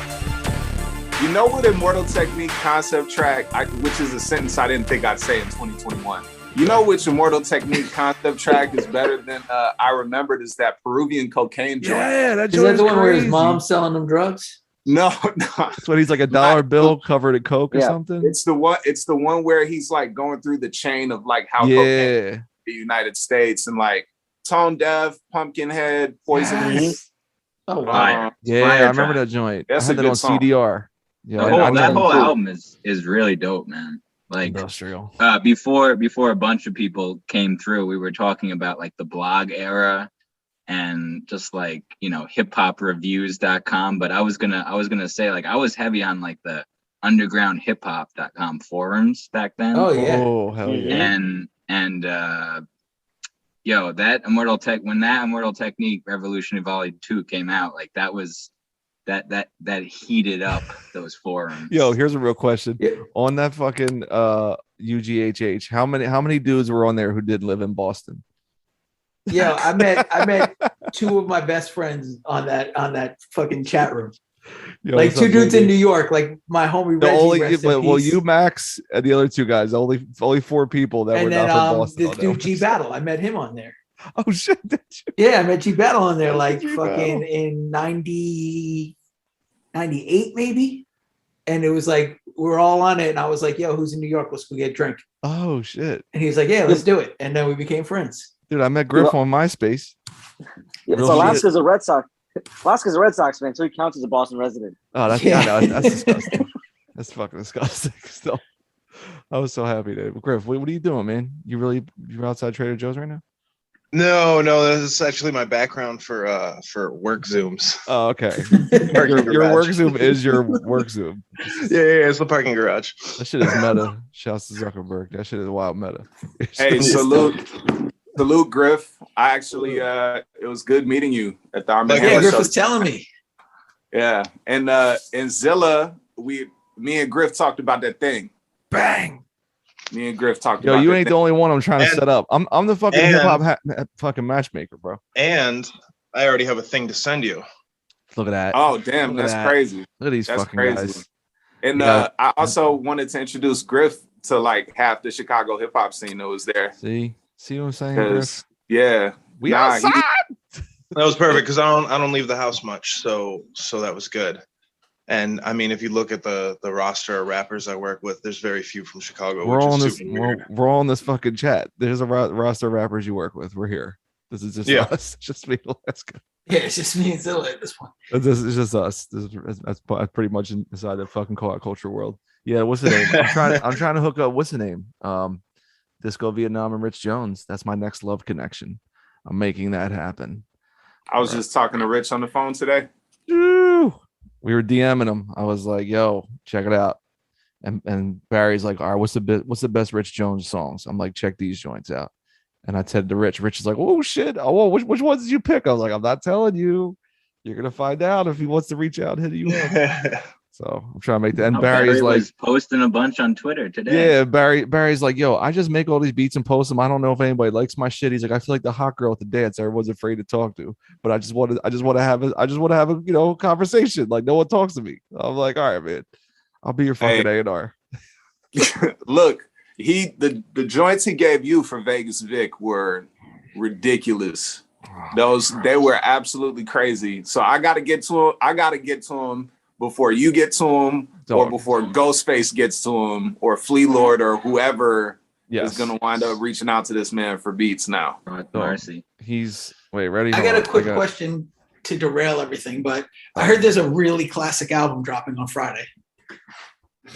Speaker 10: You know what Immortal Technique concept track, which is a sentence I didn't think I'd say in 2021. You know which Immortal Technique concept track is better than I Remembered is that Peruvian cocaine joint.
Speaker 3: Yeah, that
Speaker 1: Is that the one where his mom's selling him drugs?
Speaker 10: No.
Speaker 3: That's when he's like a dollar bill covered in coke or something.
Speaker 10: It's the one where he's like going through the chain of like how cocaine in the United States and like Tone Deaf, Pumpkinhead, Poison.
Speaker 1: Yes. Oh wow.
Speaker 8: Fire.
Speaker 3: I remember that joint.
Speaker 10: That's
Speaker 3: I had
Speaker 10: a
Speaker 3: that
Speaker 10: good
Speaker 3: on
Speaker 10: song.
Speaker 3: CDR. Yeah,
Speaker 8: that whole album is really dope, man. Like
Speaker 3: Industrial.
Speaker 8: Before a bunch of people came through, we were talking about like the blog era and just like, you know, hiphopreviews.com. But I was gonna say, like, I was heavy on like the undergroundhiphop.com forums back then.
Speaker 1: Oh yeah.
Speaker 3: Oh hell yeah.
Speaker 8: And that Immortal Technique Revolutionary Volume 2 came out, like that was that heated up those forums.
Speaker 3: Yo, here's a real question. On that fucking UGHH, how many dudes were on there who didn't live in Boston?
Speaker 1: Yeah, I met two of my best friends on that fucking chat room.
Speaker 3: Yo,
Speaker 1: like
Speaker 3: what's
Speaker 1: two
Speaker 3: up,
Speaker 1: dudes
Speaker 3: baby?
Speaker 1: in New York, like my homie
Speaker 3: The
Speaker 1: Reggie.
Speaker 3: only
Speaker 1: rest in
Speaker 3: well,
Speaker 1: peace.
Speaker 3: you, Max, and the other two guys. Only 4 people that
Speaker 1: and
Speaker 3: were
Speaker 1: then
Speaker 3: not from Boston.
Speaker 1: this
Speaker 3: on
Speaker 1: dude
Speaker 3: that
Speaker 1: G
Speaker 3: list.
Speaker 1: Battle, I met him on there.
Speaker 3: Oh shit! Did you?
Speaker 1: Yeah, I met G Battle on there like
Speaker 3: G
Speaker 1: fucking
Speaker 3: Battle.
Speaker 1: in 98 maybe. And it was like we were all on it, and I was like, "Yo, who's in New York? Let's go get a drink."
Speaker 3: Oh shit!
Speaker 1: And he was like, "Yeah, let's do it." And then we became friends.
Speaker 3: Dude, I met Griff on MySpace.
Speaker 4: Yeah,
Speaker 3: Real
Speaker 4: so
Speaker 3: shit.
Speaker 4: Alaska's a Red Sox. Alaska's a Red Sox fan, so he counts as a Boston resident.
Speaker 3: Oh, that's
Speaker 1: Yeah.
Speaker 3: I know, that's disgusting. That's fucking disgusting. Still, I was so happy to Griff. What are you doing, man? You're outside Trader Joe's right now?
Speaker 15: No, this is actually my background for work Zooms.
Speaker 3: Oh, okay.
Speaker 15: Parking
Speaker 3: Your work
Speaker 15: garage.
Speaker 3: Zoom is your work Zoom.
Speaker 15: Yeah, it's the parking garage.
Speaker 3: That shit is meta. Shouts to Zuckerberg. That shit is wild meta.
Speaker 10: Hey, salute Griff. I actually it was good meeting you at the Army.
Speaker 1: Yeah, Griff was telling me.
Speaker 10: Yeah, and Zilla, me and Griff talked about that thing.
Speaker 1: Bang.
Speaker 10: Me and Griff talked
Speaker 3: Yo,
Speaker 10: about
Speaker 3: you
Speaker 10: that
Speaker 3: ain't the
Speaker 10: thing.
Speaker 3: only one I'm trying to set up. I'm the fucking
Speaker 15: and-
Speaker 3: hip hop fucking matchmaker, bro.
Speaker 15: And I already have a thing to send you.
Speaker 3: Look at that.
Speaker 10: Oh, damn,
Speaker 3: Look at
Speaker 10: that's
Speaker 3: that.
Speaker 10: crazy.
Speaker 3: Look at these
Speaker 10: That's
Speaker 3: fucking
Speaker 10: crazy.
Speaker 3: guys.
Speaker 10: And
Speaker 3: Yeah.
Speaker 10: I also wanted to introduce Griff to like half the Chicago hip hop scene that was there.
Speaker 3: See what I'm saying, Griff?
Speaker 10: 'Cause, yeah,
Speaker 3: We
Speaker 10: he-
Speaker 3: outside.
Speaker 15: That was perfect because I don't leave the house much, so that was good. And I mean, if you look at the roster of rappers I work with, there's very few from Chicago.
Speaker 3: We're
Speaker 15: which
Speaker 3: all
Speaker 15: is
Speaker 3: on this.
Speaker 15: super weird.
Speaker 3: We're all on this fucking chat. There's a roster of rappers you work with. We're here. This is just
Speaker 15: Yeah.
Speaker 3: us. Just me, Alaska.
Speaker 1: Yeah, it's just me and Zilla at this point.
Speaker 3: This is just us. That's pretty much inside the fucking call out culture world. Yeah, what's the name? I'm trying to hook up. What's the name? Disco Vietnam and Rich Jones. That's my next love connection. I'm making that happen.
Speaker 10: I was just talking to Rich on the phone today.
Speaker 3: Woo! We were DMing him. I was like, "Yo, check it out." And Barry's like, "All right, what's the best Rich Jones songs?" I'm like, "Check these joints out." And I said to Rich. Rich is like, "Oh shit! Oh, which ones did you pick?" I was like, "I'm not telling you. You're gonna find out if he wants to reach out and hit you up." So I'm trying to make that. And Barry's like
Speaker 8: was posting a bunch on Twitter today.
Speaker 3: Yeah, Barry's like, "Yo, I just make all these beats and post them. I don't know if anybody likes my shit." He's like, "I feel like the hot girl at the dance everyone's afraid to talk to, but I just want to have a conversation. Like no one talks to me." I'm like, "All right, man, I'll be your fucking A&R."
Speaker 10: Look, the joints he gave you for Vegas Vic were ridiculous. They were absolutely crazy. So I got to get to him before you get to him, or before Ghostface gets to him, or Flea Lord, or whoever is gonna wind up reaching out to this man for beats now.
Speaker 8: Mercy.
Speaker 3: He's ready.
Speaker 1: I got a quick question to derail everything, but I heard there's a really classic album dropping on Friday.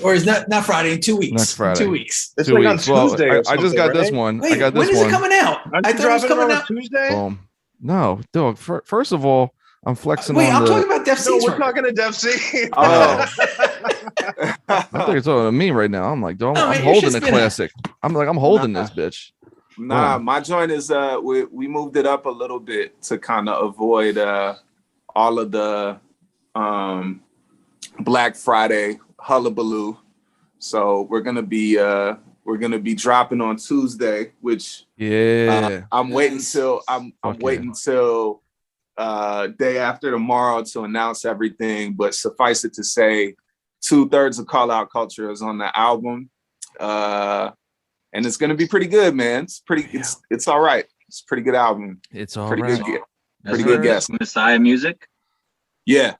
Speaker 1: Or is not Friday, in 2 weeks.
Speaker 3: Next Friday.
Speaker 1: 2 weeks.
Speaker 15: It's like on Tuesday.
Speaker 3: I just got this one.
Speaker 1: Wait,
Speaker 3: I got this
Speaker 1: when is
Speaker 3: one.
Speaker 1: it coming out? I thought it was coming out
Speaker 15: Tuesday.
Speaker 3: No, dog. First of all, I'm flexing
Speaker 1: Wait,
Speaker 3: on
Speaker 1: I'm
Speaker 3: the.
Speaker 1: talking about Def
Speaker 15: No,
Speaker 1: C's.
Speaker 15: we're talking to Def C.
Speaker 10: Oh,
Speaker 3: I think you're talking to me right now. I'm like, dog,
Speaker 1: No,
Speaker 3: I'm
Speaker 1: man, your
Speaker 3: holding
Speaker 1: shit's
Speaker 3: the
Speaker 1: been
Speaker 3: classic. I'm holding this bitch.
Speaker 10: nah, my joint is we moved it up a little bit to kind of avoid all of the Black Friday hullabaloo. So we're gonna be dropping on Tuesday, which I'm waiting till day after tomorrow to announce everything. But suffice it to say, 2/3 of Call Out Culture is on the album, and it's gonna be pretty good, man. It's all right. It's a pretty good album.
Speaker 3: It's all
Speaker 10: pretty
Speaker 3: right.
Speaker 10: good.
Speaker 8: That's
Speaker 10: Pretty good guess.
Speaker 8: Messiah Music.
Speaker 10: Yeah.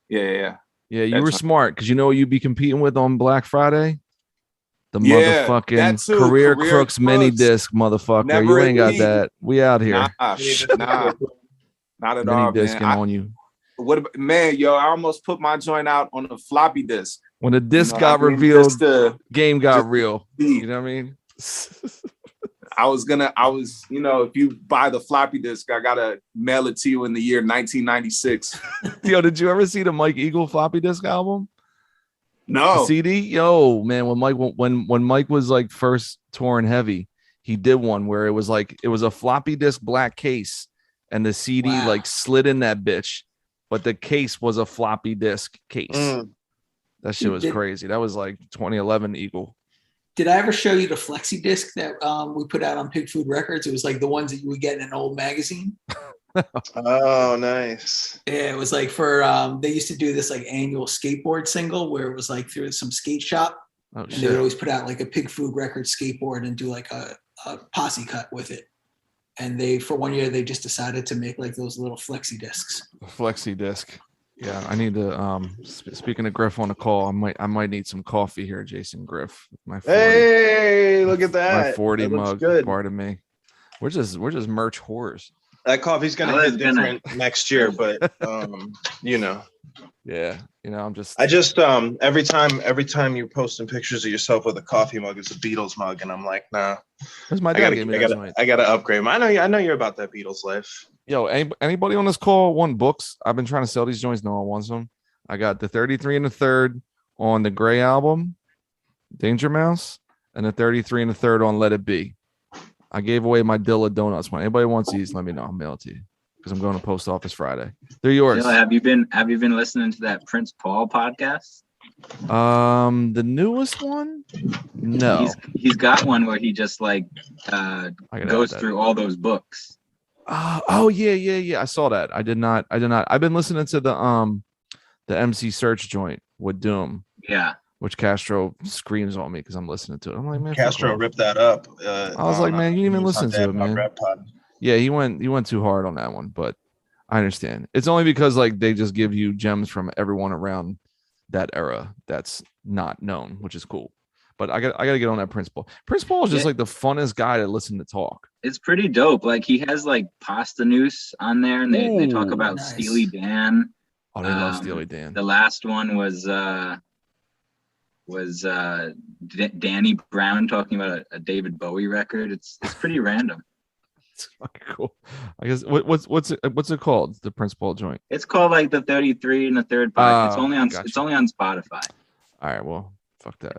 Speaker 3: Yeah, you
Speaker 10: That's
Speaker 3: were
Speaker 10: fine.
Speaker 3: smart because you know what you'd be competing with on Black Friday? The
Speaker 10: Yeah, that
Speaker 3: motherfucking
Speaker 10: too.
Speaker 3: Career
Speaker 10: Career
Speaker 3: Crooks mini
Speaker 10: Crooks.
Speaker 3: disc, motherfucker.
Speaker 10: Never
Speaker 3: You ain't got
Speaker 10: elite.
Speaker 3: that. We out here.
Speaker 10: Nah, not at
Speaker 3: Mini
Speaker 10: all,
Speaker 3: discing
Speaker 10: man.
Speaker 3: on you.
Speaker 10: What about, man, yo, I almost put my joint out on a floppy disk.
Speaker 3: When the disc
Speaker 10: You know,
Speaker 3: got
Speaker 10: I mean,
Speaker 3: revealed,
Speaker 10: just to-
Speaker 3: game got
Speaker 10: just-
Speaker 3: real. You know what I mean?
Speaker 10: I was, if you buy the floppy disk, I gotta mail it to you in the year 1996.
Speaker 3: Yo, did you ever see the Mike Eagle floppy disk album?
Speaker 10: No.
Speaker 3: The CD? Yo, man, when Mike was like first touring heavy, he did one where it was a floppy disk black case and the CD like slid in that bitch, but the case was a floppy disk case. That shit was crazy. That was like 2011 Eagle.
Speaker 1: Did I ever show you the flexi disc that we put out on Pig Food Records? It was like the ones that you would get in an old magazine.
Speaker 15: Oh, nice.
Speaker 1: Yeah, it was like for they used to do this like annual skateboard single where it was like through some skate shop.
Speaker 3: Oh,
Speaker 1: and
Speaker 3: shit.
Speaker 1: they would always put out like a Pig Food Records skateboard and do like a posse cut with it. And they, for 1 year, they just decided to make like those little flexi discs.
Speaker 3: Flexi disc. Yeah, I need to. Speaking of Griff on the call, I might need some coffee here, Jason Griff. My 40,
Speaker 15: Hey, look at that.
Speaker 3: my 40
Speaker 15: That looks
Speaker 3: mug.
Speaker 15: good.
Speaker 3: Pardon me. We're just merch whores.
Speaker 15: That coffee's gonna hit different next year, but you know.
Speaker 3: Yeah, you know, I'm just.
Speaker 15: I just every time you're posting pictures of yourself with a coffee mug, it's a Beatles mug, and I'm like, nah.
Speaker 3: Because my dad gave me that joint.
Speaker 15: I gotta upgrade. I know you're about that Beatles life.
Speaker 3: Yo, anybody on this call want books? I've been trying to sell these joints. No one wants them. I got the 33 1/3 on the Gray album, Danger Mouse, and the 33 1/3 on Let It Be. I gave away my Dilla Donuts one. Anybody wants these? Let me know. I'll mail it to you because I'm going to post office Friday. They're yours.
Speaker 8: Have you been listening to that Prince Paul podcast?
Speaker 3: The newest one? No.
Speaker 8: He's got one where he just like goes
Speaker 3: add
Speaker 8: through all those books.
Speaker 3: Oh yeah. I saw that. I did not. I've been listening to the MC Search joint with Doom.
Speaker 8: Yeah.
Speaker 3: Which Castro screams on me because I'm listening to it. I'm like, man,
Speaker 15: Castro ripped that up.
Speaker 3: I was like, man, you didn't even listen to it, man. Yeah, he went too hard on that one, but I understand. It's only because like they just give you gems from everyone around that era that's not known, which is cool. But I gotta get on that Prince Paul. Prince Paul is just like the funnest guy to listen to talk.
Speaker 8: It's pretty dope. Like he has like Pasta Noose on there, and they talk about
Speaker 1: nice.
Speaker 8: Steely Dan.
Speaker 3: Oh, they love Steely Dan.
Speaker 8: The last one was Danny Brown talking about a David Bowie record. It's pretty random.
Speaker 3: It's fucking cool. I guess what's it called? The Prince Paul joint.
Speaker 8: It's called like the 33 1/3 podcast. It's only on Spotify.
Speaker 3: All right, well, fuck that.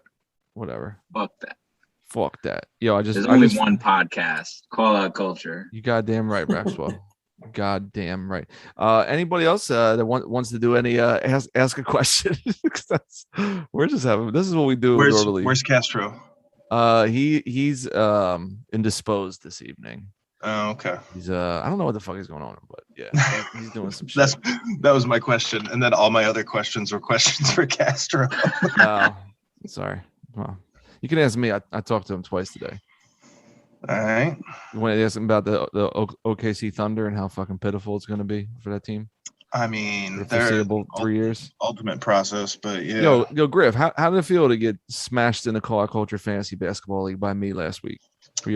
Speaker 3: Whatever.
Speaker 8: Fuck that.
Speaker 3: Yo,
Speaker 8: There's only one podcast. Call Out Culture.
Speaker 3: You goddamn right, Maxwell. Goddamn right. Anybody else that wants to do any ask a question? We're just having this is what we do normally.
Speaker 15: Where's Castro?
Speaker 3: He's indisposed this evening.
Speaker 15: Oh, okay.
Speaker 3: He's I don't know what the fuck is going on, but yeah, he's doing some shit.
Speaker 15: That was my question, and then all my other questions were questions for Castro.
Speaker 3: Sorry. Well, you can ask me. I talked to him twice today.
Speaker 15: All right.
Speaker 3: You want to ask him about the OKC Thunder and how fucking pitiful it's going to be for that team?
Speaker 15: I mean,
Speaker 3: the foreseeable 3 years.
Speaker 15: Ultimate process, but yeah.
Speaker 3: Yo, Griff, how did it feel to get smashed in the Call Out Culture Fantasy Basketball League by me last week?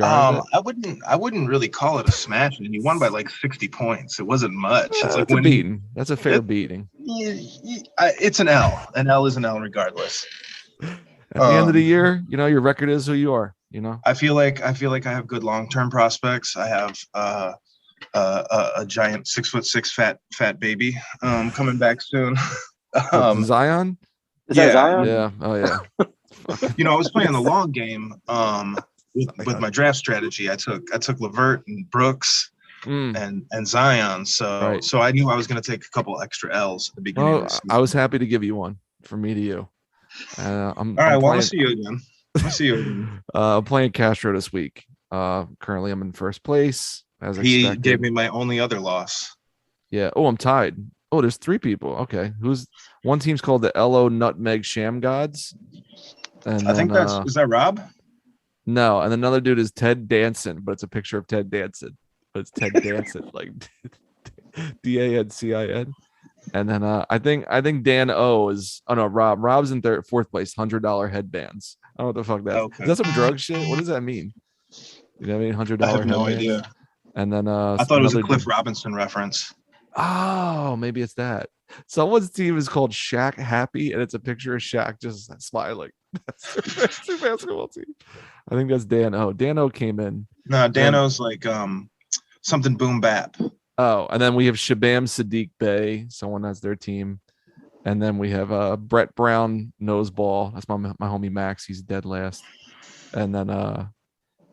Speaker 15: I wouldn't really call it a smash. And you won by like 60 points. It wasn't much. It's like
Speaker 3: a beating. That's a fair beating.
Speaker 15: It's an L. An L is an L regardless.
Speaker 3: At the end of the year, you know, your record is who you are. You know,
Speaker 15: I feel like I have good long-term prospects. I have a giant 6'6" fat baby coming back soon.
Speaker 3: Zion?
Speaker 4: Is that Zion?
Speaker 3: Yeah. Oh yeah.
Speaker 15: You know, I was playing the long game with my draft strategy. I took LeVert and Brooks and Zion. So I knew I was going to take a couple extra L's at the beginning.
Speaker 3: Well, I was happy to give you one from me to you.
Speaker 15: All right. Well, I'll see you again.
Speaker 3: I'm playing Castro this week. Currently, I'm in first place. As
Speaker 15: he
Speaker 3: expected.
Speaker 15: gave me my only other loss.
Speaker 3: Yeah. Oh, I'm tied. Oh, there's 3 people. Okay. One team's called the LO Nutmeg Sham Gods. And
Speaker 15: I think is that Rob?
Speaker 3: No, and another dude is Ted Danson, but it's a picture of Ted Danson. But it's Ted Danson, like DANCIN. And then I think Dan O is Rob. Rob's in 4th place, $100 headbands. I don't know what the fuck that is.
Speaker 15: Okay.
Speaker 3: Is that some drug shit? What does that mean? You know what I mean? $100
Speaker 15: I have no
Speaker 3: headbands.
Speaker 15: idea.
Speaker 3: And then
Speaker 15: I thought it was a Cliff Robinson reference.
Speaker 3: Oh, maybe it's that. Someone's team is called Shaq Happy, and it's a picture of Shaq just smiling. That's their basketball team. I think that's Dan O. Dan O came in.
Speaker 15: No, Dan O's like something boom bap.
Speaker 3: Oh, and then we have Shabam Sadiq Bey. Someone has their team. And then we have Brett Brown Noseball. That's my homie Max. He's dead last. And then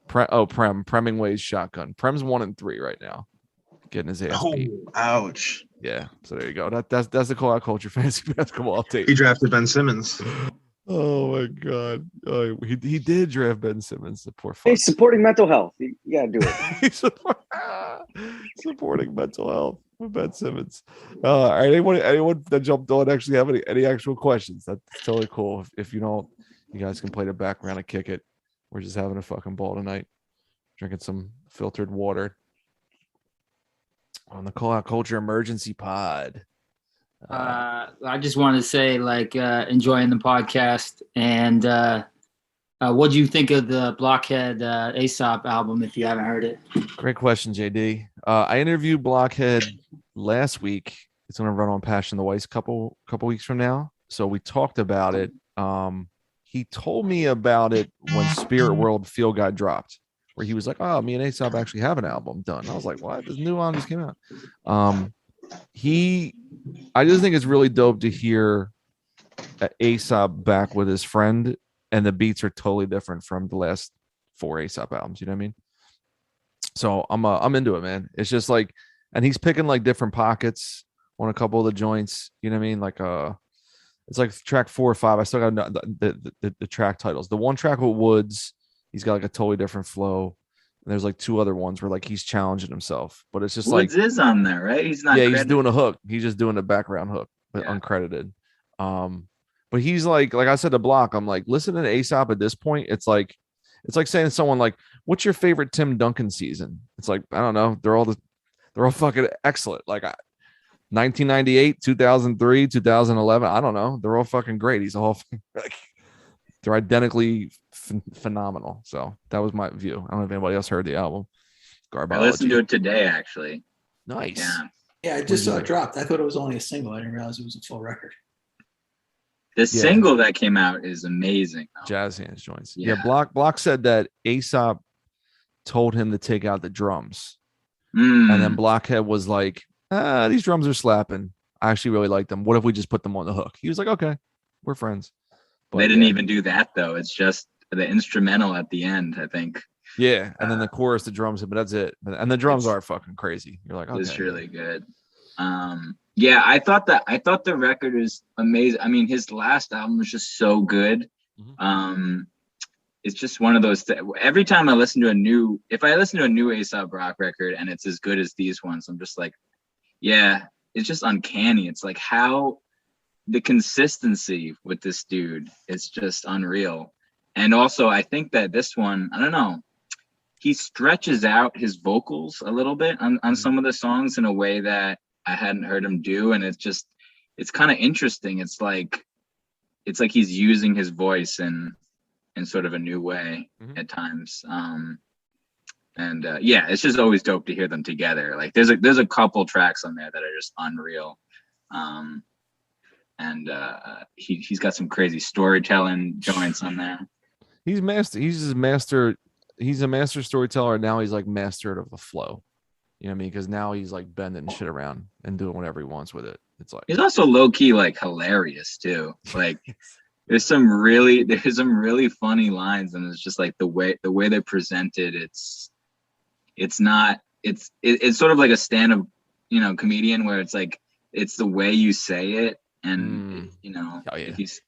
Speaker 3: Premmingway's Shotgun. Prem's 1 and 3 right now, getting his ass beat.
Speaker 15: Ouch.
Speaker 3: Yeah. So there you go. That's the Call Out Culture Fantasy Basketball update.
Speaker 15: He drafted Ben Simmons.
Speaker 3: Oh my God! He did draft Ben Simmons. The poor fuck.
Speaker 4: Hey, supporting mental health. You gotta do it.
Speaker 3: He's supporting mental health with Ben Simmons. All right, anyone that jumped on actually have any actual questions? That's totally cool. If you don't, you guys can play the background and kick it. We're just having a fucking ball tonight, drinking some filtered water on the Call Out Culture Emergency Pod.
Speaker 16: I just want to say, enjoying the podcast. And what do you think of the Blockhead Aesop album, if you haven't heard it?
Speaker 3: Great question, JD. I interviewed Blockhead last week. It's going to run on Passion the Weiss couple weeks from now. So we talked about it. He told me about it when Spirit World Field Guide dropped, where he was like, "Oh, me and Aesop actually have an album done." I was like, "What? This new album just came out." I just think it's really dope to hear Aesop back with his friend, and the beats are totally different from the last 4 Aesop albums. You know what I mean? So I'm into it, man. It's just like, and he's picking like different pockets on a couple of the joints. You know what I mean? Like it's like track 4 or 5. I still got the track titles. The one track with Woods, he's got like a totally different flow. And there's like 2 other ones where like he's challenging himself, but it's just
Speaker 8: Woods is on there, right? He's not.
Speaker 3: Yeah,
Speaker 8: credited.
Speaker 3: he's doing a hook. He's just doing a background hook, but uncredited. But he's like I said to Block, I'm like, listen to Aesop at this point. It's like saying to someone like, what's your favorite Tim Duncan season? It's like, I don't know. They're all fucking excellent. Like 1998, 2003, 2011. I don't know. They're all fucking great. He's all like, they're identically phenomenal. So that was my view. I don't know if anybody else heard the album.
Speaker 8: I listened to it today, actually.
Speaker 3: Nice.
Speaker 1: Yeah, I just saw it dropped. I thought it was only a single. I didn't realize it was a full record.
Speaker 8: The single that came out is amazing.
Speaker 3: Jazz hands joints. Yeah, Block said that Aesop told him to take out the drums. And then Blockhead was like, these drums are slapping. I actually really like them. What if we just put them on the hook? He was like, okay, we're friends. But
Speaker 8: they didn't even do that, though. It's just the instrumental at the end, I think.
Speaker 3: Yeah, and then the chorus, the drums, but that's it. And the drums are fucking crazy. You're like, okay.
Speaker 8: It's really good. Yeah, I thought the record is amazing. I mean, his last album was just so good. It's just one of those every time I listen to a new A$AP Rock record and it's as good as these ones, I'm just like, yeah, it's just uncanny. It's like how the consistency with this dude is just unreal. And also, I think that this one, I don't know, he stretches out his vocals a little bit on some of the songs in a way that I hadn't heard him do. And it's kind of interesting. It's like he's using his voice in sort of a new way at times. Yeah, it's just always dope to hear them together. Like there's a couple tracks on there that are just unreal. He's got some crazy storytelling joints on there.
Speaker 3: He's a master storyteller. Now he's like mastered of the flow. You know what I mean? Because now he's like bending shit around and doing whatever he wants with it. It's like
Speaker 8: he's also low key like hilarious too. Like there's some really funny lines, and it's just like the way they present it. It's sort of like a stand-up, comedian where it's like it's the way you say it, and he's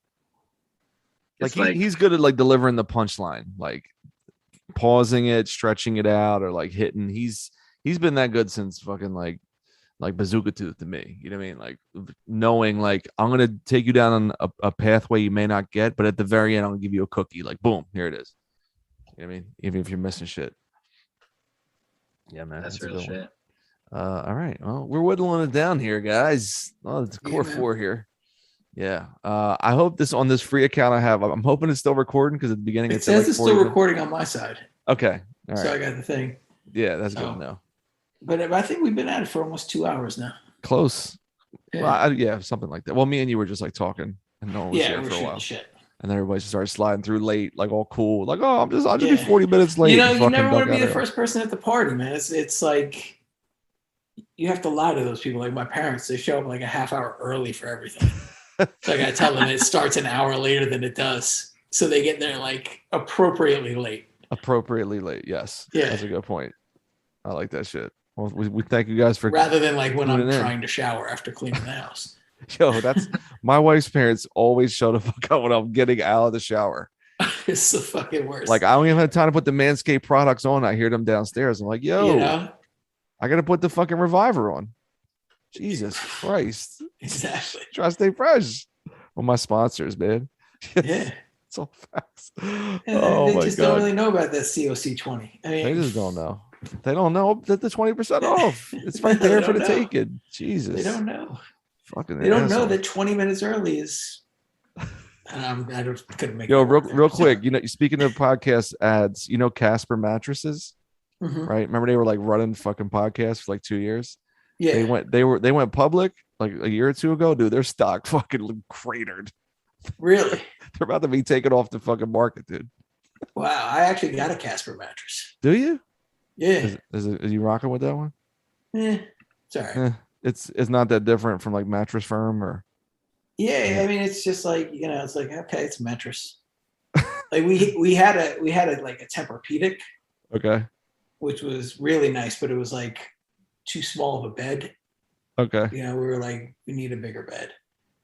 Speaker 3: good at like delivering the punchline, like pausing it, stretching it out, or like hitting. He's been that good since fucking like Bazooka Tooth to me. You know what I mean? Like knowing like I'm gonna take you down on a pathway you may not get, but at the very end I'm gonna give you a cookie. Like boom, here it is. You know what I mean? Even if you're missing shit. Yeah, man.
Speaker 8: That's real shit.
Speaker 3: All right. Well, we're whittling it down here, guys. Oh, it's core 4 here. Yeah. I hope on this free account I have, I'm hoping it's still recording because at the beginning
Speaker 1: it says it's still recording on my side.
Speaker 3: Okay. All right.
Speaker 1: So I got the thing.
Speaker 3: Yeah, that's good to know.
Speaker 1: But I think we've been at it for almost 2 hours now.
Speaker 3: Close.
Speaker 1: Yeah.
Speaker 3: Well, something like that. Well, me and you were just like talking and no one was here for a while.
Speaker 1: Shit.
Speaker 3: And then everybody just started sliding through late, like all cool. Like, oh, I'll just be 40 minutes late.
Speaker 1: You never want to be the first person at the party, man. It's like you have to lie to those people. Like my parents, they show up like a half hour early for everything. So I gotta tell them it starts an hour later than it does. So they get there like appropriately late.
Speaker 3: Appropriately late, yes.
Speaker 1: Yeah.
Speaker 3: That's a good point. I like that shit. Well, we thank you guys for
Speaker 1: rather than like when I'm trying to shower after cleaning the house.
Speaker 3: Yo, that's my wife's parents always show the fuck up when I'm getting out of the shower.
Speaker 1: It's the fucking worst.
Speaker 3: Like I don't even have time to put the Manscaped products on. I hear them downstairs. I'm like, yo,
Speaker 1: You know?
Speaker 3: I gotta put the fucking Reviver on. Jesus Christ.
Speaker 1: Exactly.
Speaker 3: Try to stay fresh. Well, my sponsors, man.
Speaker 1: Yeah.
Speaker 3: It's all facts.
Speaker 1: And
Speaker 3: Oh
Speaker 1: they
Speaker 3: my
Speaker 1: just
Speaker 3: God.
Speaker 1: don't really know about that COC 20. I mean,
Speaker 3: They just don't know. They don't know that the 20% off. It's right there for the
Speaker 1: don't know.
Speaker 3: taking. Jesus.
Speaker 1: They don't know.
Speaker 3: Fucking
Speaker 1: They don't know
Speaker 3: asshole.
Speaker 1: that 20 minutes early is. Couldn't make
Speaker 3: Yo,
Speaker 1: it work
Speaker 3: real quick. You know, speaking of podcast ads, you know Casper mattresses,
Speaker 1: Mhm.
Speaker 3: right? Remember they were like running fucking podcasts for like 2 years.
Speaker 1: Yeah.
Speaker 3: They went public like a year or two ago. Dude, their stock fucking cratered.
Speaker 1: Really?
Speaker 3: They're about to be taken off the fucking market, dude.
Speaker 1: Wow. I actually got a Casper mattress.
Speaker 3: Do you?
Speaker 1: Yeah.
Speaker 3: Is you rocking with that one?
Speaker 1: It's all right.
Speaker 3: It's not that different from like Mattress Firm or.
Speaker 1: Yeah. I mean, it's just like, it's like, okay, it's a mattress. Like we had a like a Tempur-Pedic,
Speaker 3: Okay.
Speaker 1: which was really nice, but it was like too small of a bed.
Speaker 3: Okay.
Speaker 1: We were like, we need a bigger bed.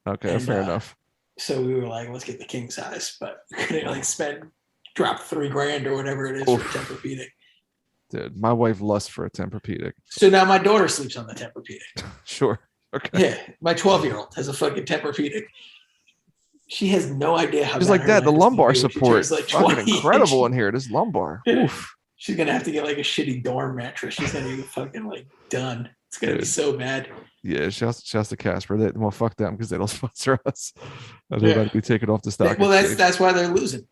Speaker 3: Okay.
Speaker 1: And,
Speaker 3: Fair enough.
Speaker 1: So we were like, let's get the king size, but we couldn't like drop $3,000 or whatever it is for a Tempur-Pedic.
Speaker 3: Dude, my wife lusts for a Tempur-Pedic.
Speaker 1: So now my daughter sleeps on the Tempur-Pedic.
Speaker 3: Sure. Okay.
Speaker 1: Yeah, my 12-year-old has a fucking Tempur-Pedic. She has no idea how.
Speaker 3: Just
Speaker 1: bad
Speaker 3: like
Speaker 1: her
Speaker 3: that, the
Speaker 1: leg is gonna
Speaker 3: lumbar
Speaker 1: be when she
Speaker 3: support,
Speaker 1: turns, like,
Speaker 3: fucking
Speaker 1: 20.
Speaker 3: incredible in here. This lumbar.
Speaker 1: Yeah.
Speaker 3: Oof.
Speaker 1: She's gonna have to get like a shitty dorm mattress. She's gonna be fucking like done. It's gonna be
Speaker 3: Dude.
Speaker 1: so bad.
Speaker 3: Yeah, shouts to Casper. Well, fuck them because they don't sponsor us. They're
Speaker 1: Yeah.
Speaker 3: about to be taken off the stock.
Speaker 1: Well,
Speaker 3: exchange.
Speaker 1: that's why they're losing.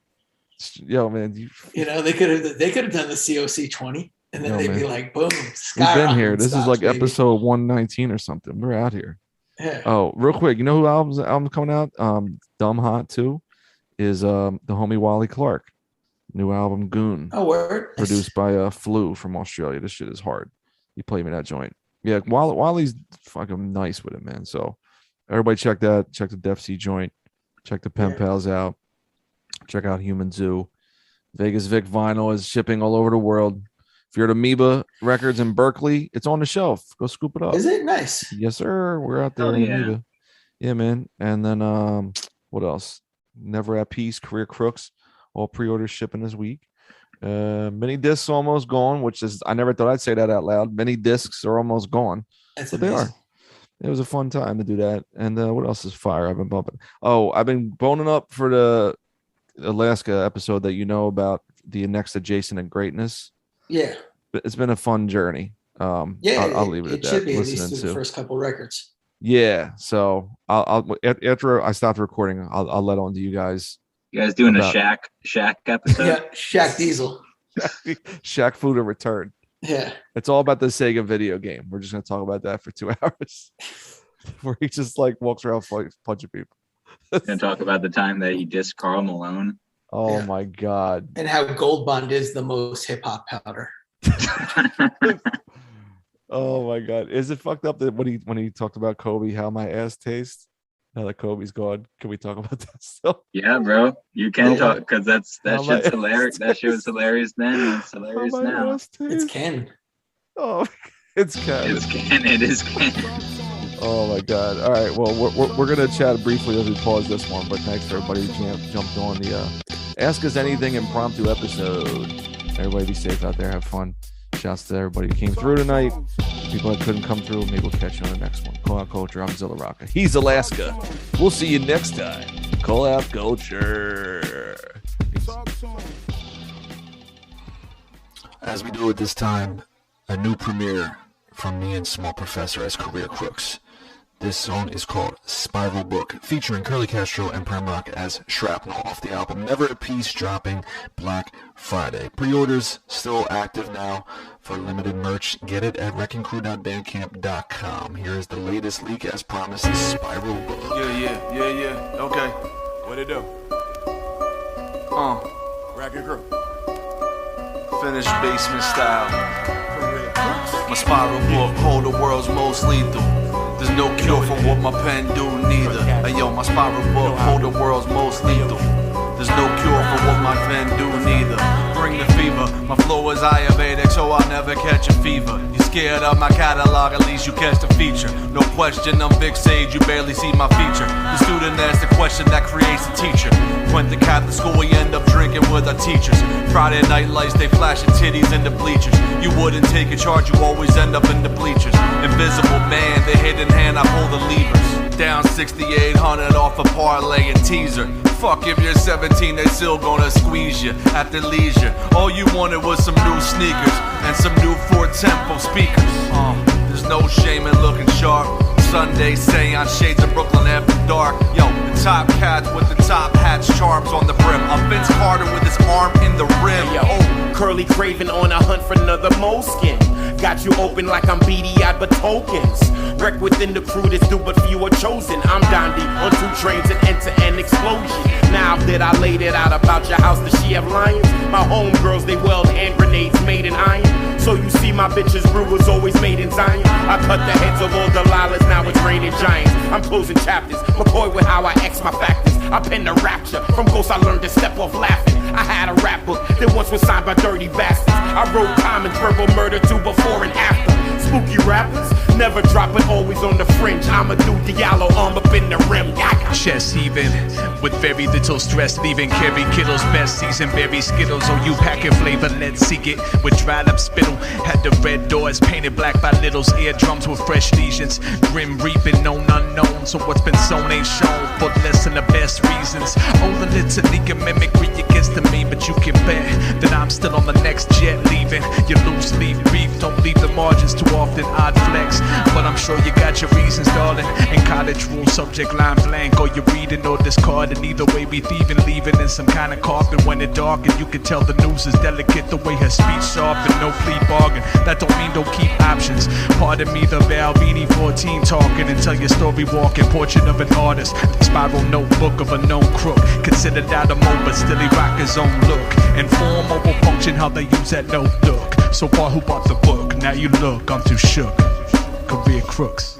Speaker 3: Yo, man,
Speaker 1: They could have done the COC 20, and then
Speaker 3: Yo,
Speaker 1: they'd be
Speaker 3: man.
Speaker 1: like, boom,
Speaker 3: we've been here. This is
Speaker 1: stocks,
Speaker 3: like
Speaker 1: baby.
Speaker 3: episode 119 or something. We're out here.
Speaker 1: Yeah.
Speaker 3: Oh, real quick, you know who album coming out? Dumb Hot 2 is the homie Wally Clark. New album Goon.
Speaker 1: Oh, word.
Speaker 3: Produced by Flu from Australia. This shit is hard. You play me that joint. Yeah, Wally's fucking nice with it, man. So everybody check that. Check the Def C joint. Check the Pen Pals out. Check out Human Zoo. Vegas Vic vinyl is shipping all over the world. If you're at Amoeba Records in Berkeley, it's on the shelf. Go scoop it up.
Speaker 1: Is it nice?
Speaker 3: Yes, sir. We're out there
Speaker 1: Oh,
Speaker 3: in
Speaker 1: yeah.
Speaker 3: Amoeba. Yeah, man. And then what else? Never at Peace, Career Crooks. All pre-orders shipping this week. Mini discs almost gone, which is I never thought I'd say that out loud. Mini discs are almost gone.
Speaker 1: That's
Speaker 3: But they are.
Speaker 1: amazing.
Speaker 3: It was a fun time to do that. And what else is fire? I've been bumping. Oh, I've been boning up for the Alaska episode that you know about the next adjacent and greatness.
Speaker 1: Yeah.
Speaker 3: But it's been a fun journey.
Speaker 1: Yeah.
Speaker 3: I'll leave it at
Speaker 1: It
Speaker 3: that.
Speaker 1: should be at least
Speaker 3: Listening
Speaker 1: through the
Speaker 3: to.
Speaker 1: first couple records.
Speaker 3: Yeah. So I'll after I stopped recording, I'll let on to you guys.
Speaker 8: You guys doing
Speaker 3: about-
Speaker 8: a Shaq episode?
Speaker 1: Yeah, Shaq Diesel.
Speaker 3: Shaq Food and Return.
Speaker 1: Yeah.
Speaker 3: It's all about the Sega video game. We're just gonna talk about that for 2 hours. Where he just like walks around punching people.
Speaker 8: Gonna talk about the time that he dissed Karl Malone.
Speaker 3: Oh my god.
Speaker 1: And how Gold Bond is the most hip hop powder.
Speaker 3: Oh my god. Is it fucked up that when he talked about Kobe, how my ass tastes? Now that Kobe's gone, can we talk about that still?
Speaker 8: Yeah, bro. You can
Speaker 3: Oh,
Speaker 8: talk
Speaker 3: my-
Speaker 8: because that
Speaker 3: how my
Speaker 8: shit's hilarious. That shit was hilarious then. And it's hilarious
Speaker 3: my
Speaker 8: now.
Speaker 3: ass
Speaker 1: It's Ken.
Speaker 3: Oh, it's Ken.
Speaker 8: It's Ken. It is Ken.
Speaker 3: Oh my god. All right. Well, we're gonna chat briefly as we pause this one, but thanks for everybody who jumped on the Ask Us Anything impromptu episode. Everybody be safe out there, have fun. Shouts to everybody who came through tonight. People that couldn't come through, maybe we'll catch you on the next one. Call Out Culture, I'm Zilla Rocca. He's Alaska. We'll see you next time. Call Out Culture.
Speaker 2: As we do it this time, a new premiere from me and Small Professor as Career Crooks. This song is called Spiral Book, featuring Curly Castro and Prem Rock as Shrapnel off the album Never a Peace, dropping Black Friday. Pre-orders still active now for limited merch. Get it at wreckingcrew.bandcamp.com. Here is the latest leak as promised, Spiral Book.
Speaker 11: Yeah. Okay. What it do? Racket Crew.
Speaker 12: Finished basement style. My spiral book hold the world's most lethal. There's no cure for what my pen do neither. Hey yo, my spiral book hold the world's most lethal. There's no cure for what my pen do neither. Bring the fever. My flow is Ayurvedic, so I'll never catch a fever. You scared of my catalog, at least you catch the feature. No question, I'm Vic Sage, you barely see my feature. The student asks the question that creates the teacher. Went to Catholic school, we end up drinking with our teachers. Friday night lights, they flashing titties in the bleachers. You wouldn't take a charge, you always end up in the bleachers. Invisible man, the hidden hand, I pull the levers. Down 6,800 off a parlay and teaser. Fuck if you're 17, they still gonna squeeze you at their leisure. All you wanted was some new sneakers and some new 4-tempo speakers. There's no shame in looking sharp. Sunday seance, shades of Brooklyn after dark. Yo, the top cats with the top hats, charms on the brim. I'm Vince Carter with his arm in the rim.
Speaker 17: Yo, Curly Craven on a hunt for another moleskin. Got you open like I'm beady-eyed but tokens. Wreck within the crew, this do but few are chosen. I'm Dondi on 2 trains and enter an explosion. Now that I laid it out about your house, does she have lions? My homegirls, they weld hand grenades made in iron. So you see my bitches brew was always made in Zion. I cut the heads of all Delilahs, now it's raining giants. I'm closing chapters, McCoy with how I X my factors. I penned a rapture, from ghosts I learned to step off laughing. I had a rap book that once was signed by dirty bastards. I wrote comments, verbal murder to before and after. Spooky rappers, never dropping, always on the fringe. I'ma do Diallo, arm up in the rim.
Speaker 18: Chest heaving, with very little stress, leaving carry kittles, best season berry skittles. Oh, you packing flavor, let's see it. With dried up spittle, had the red doors painted black by littles, eardrums with fresh lesions. Grim reaping, known unknown, so what's been sown ain't shown. But less than the best reasons. All the litany and mimicry against me, but you can bet that I'm still on the next jet leaving. You loose leaf beef, don't leave the margins too often, odd flex. But I'm sure you got your reasons, darling. In college rule, subject line blank, or you're reading or discarding. Either way, we thieving, leaving in some kind of coffin when it dark. And you can tell the news is delicate, the way her speech sharp and no plea bargain. That don't mean don't keep options. Pardon me, the Balvini 14 talking and tell your story walking. Portrait of an artist, spiral notebook of a known crook. Considered out of mode, but still he rock his own look. And form mobile function, how they use that no look. So far, who bought the book? Now you look, I'm too shook. Career crooks.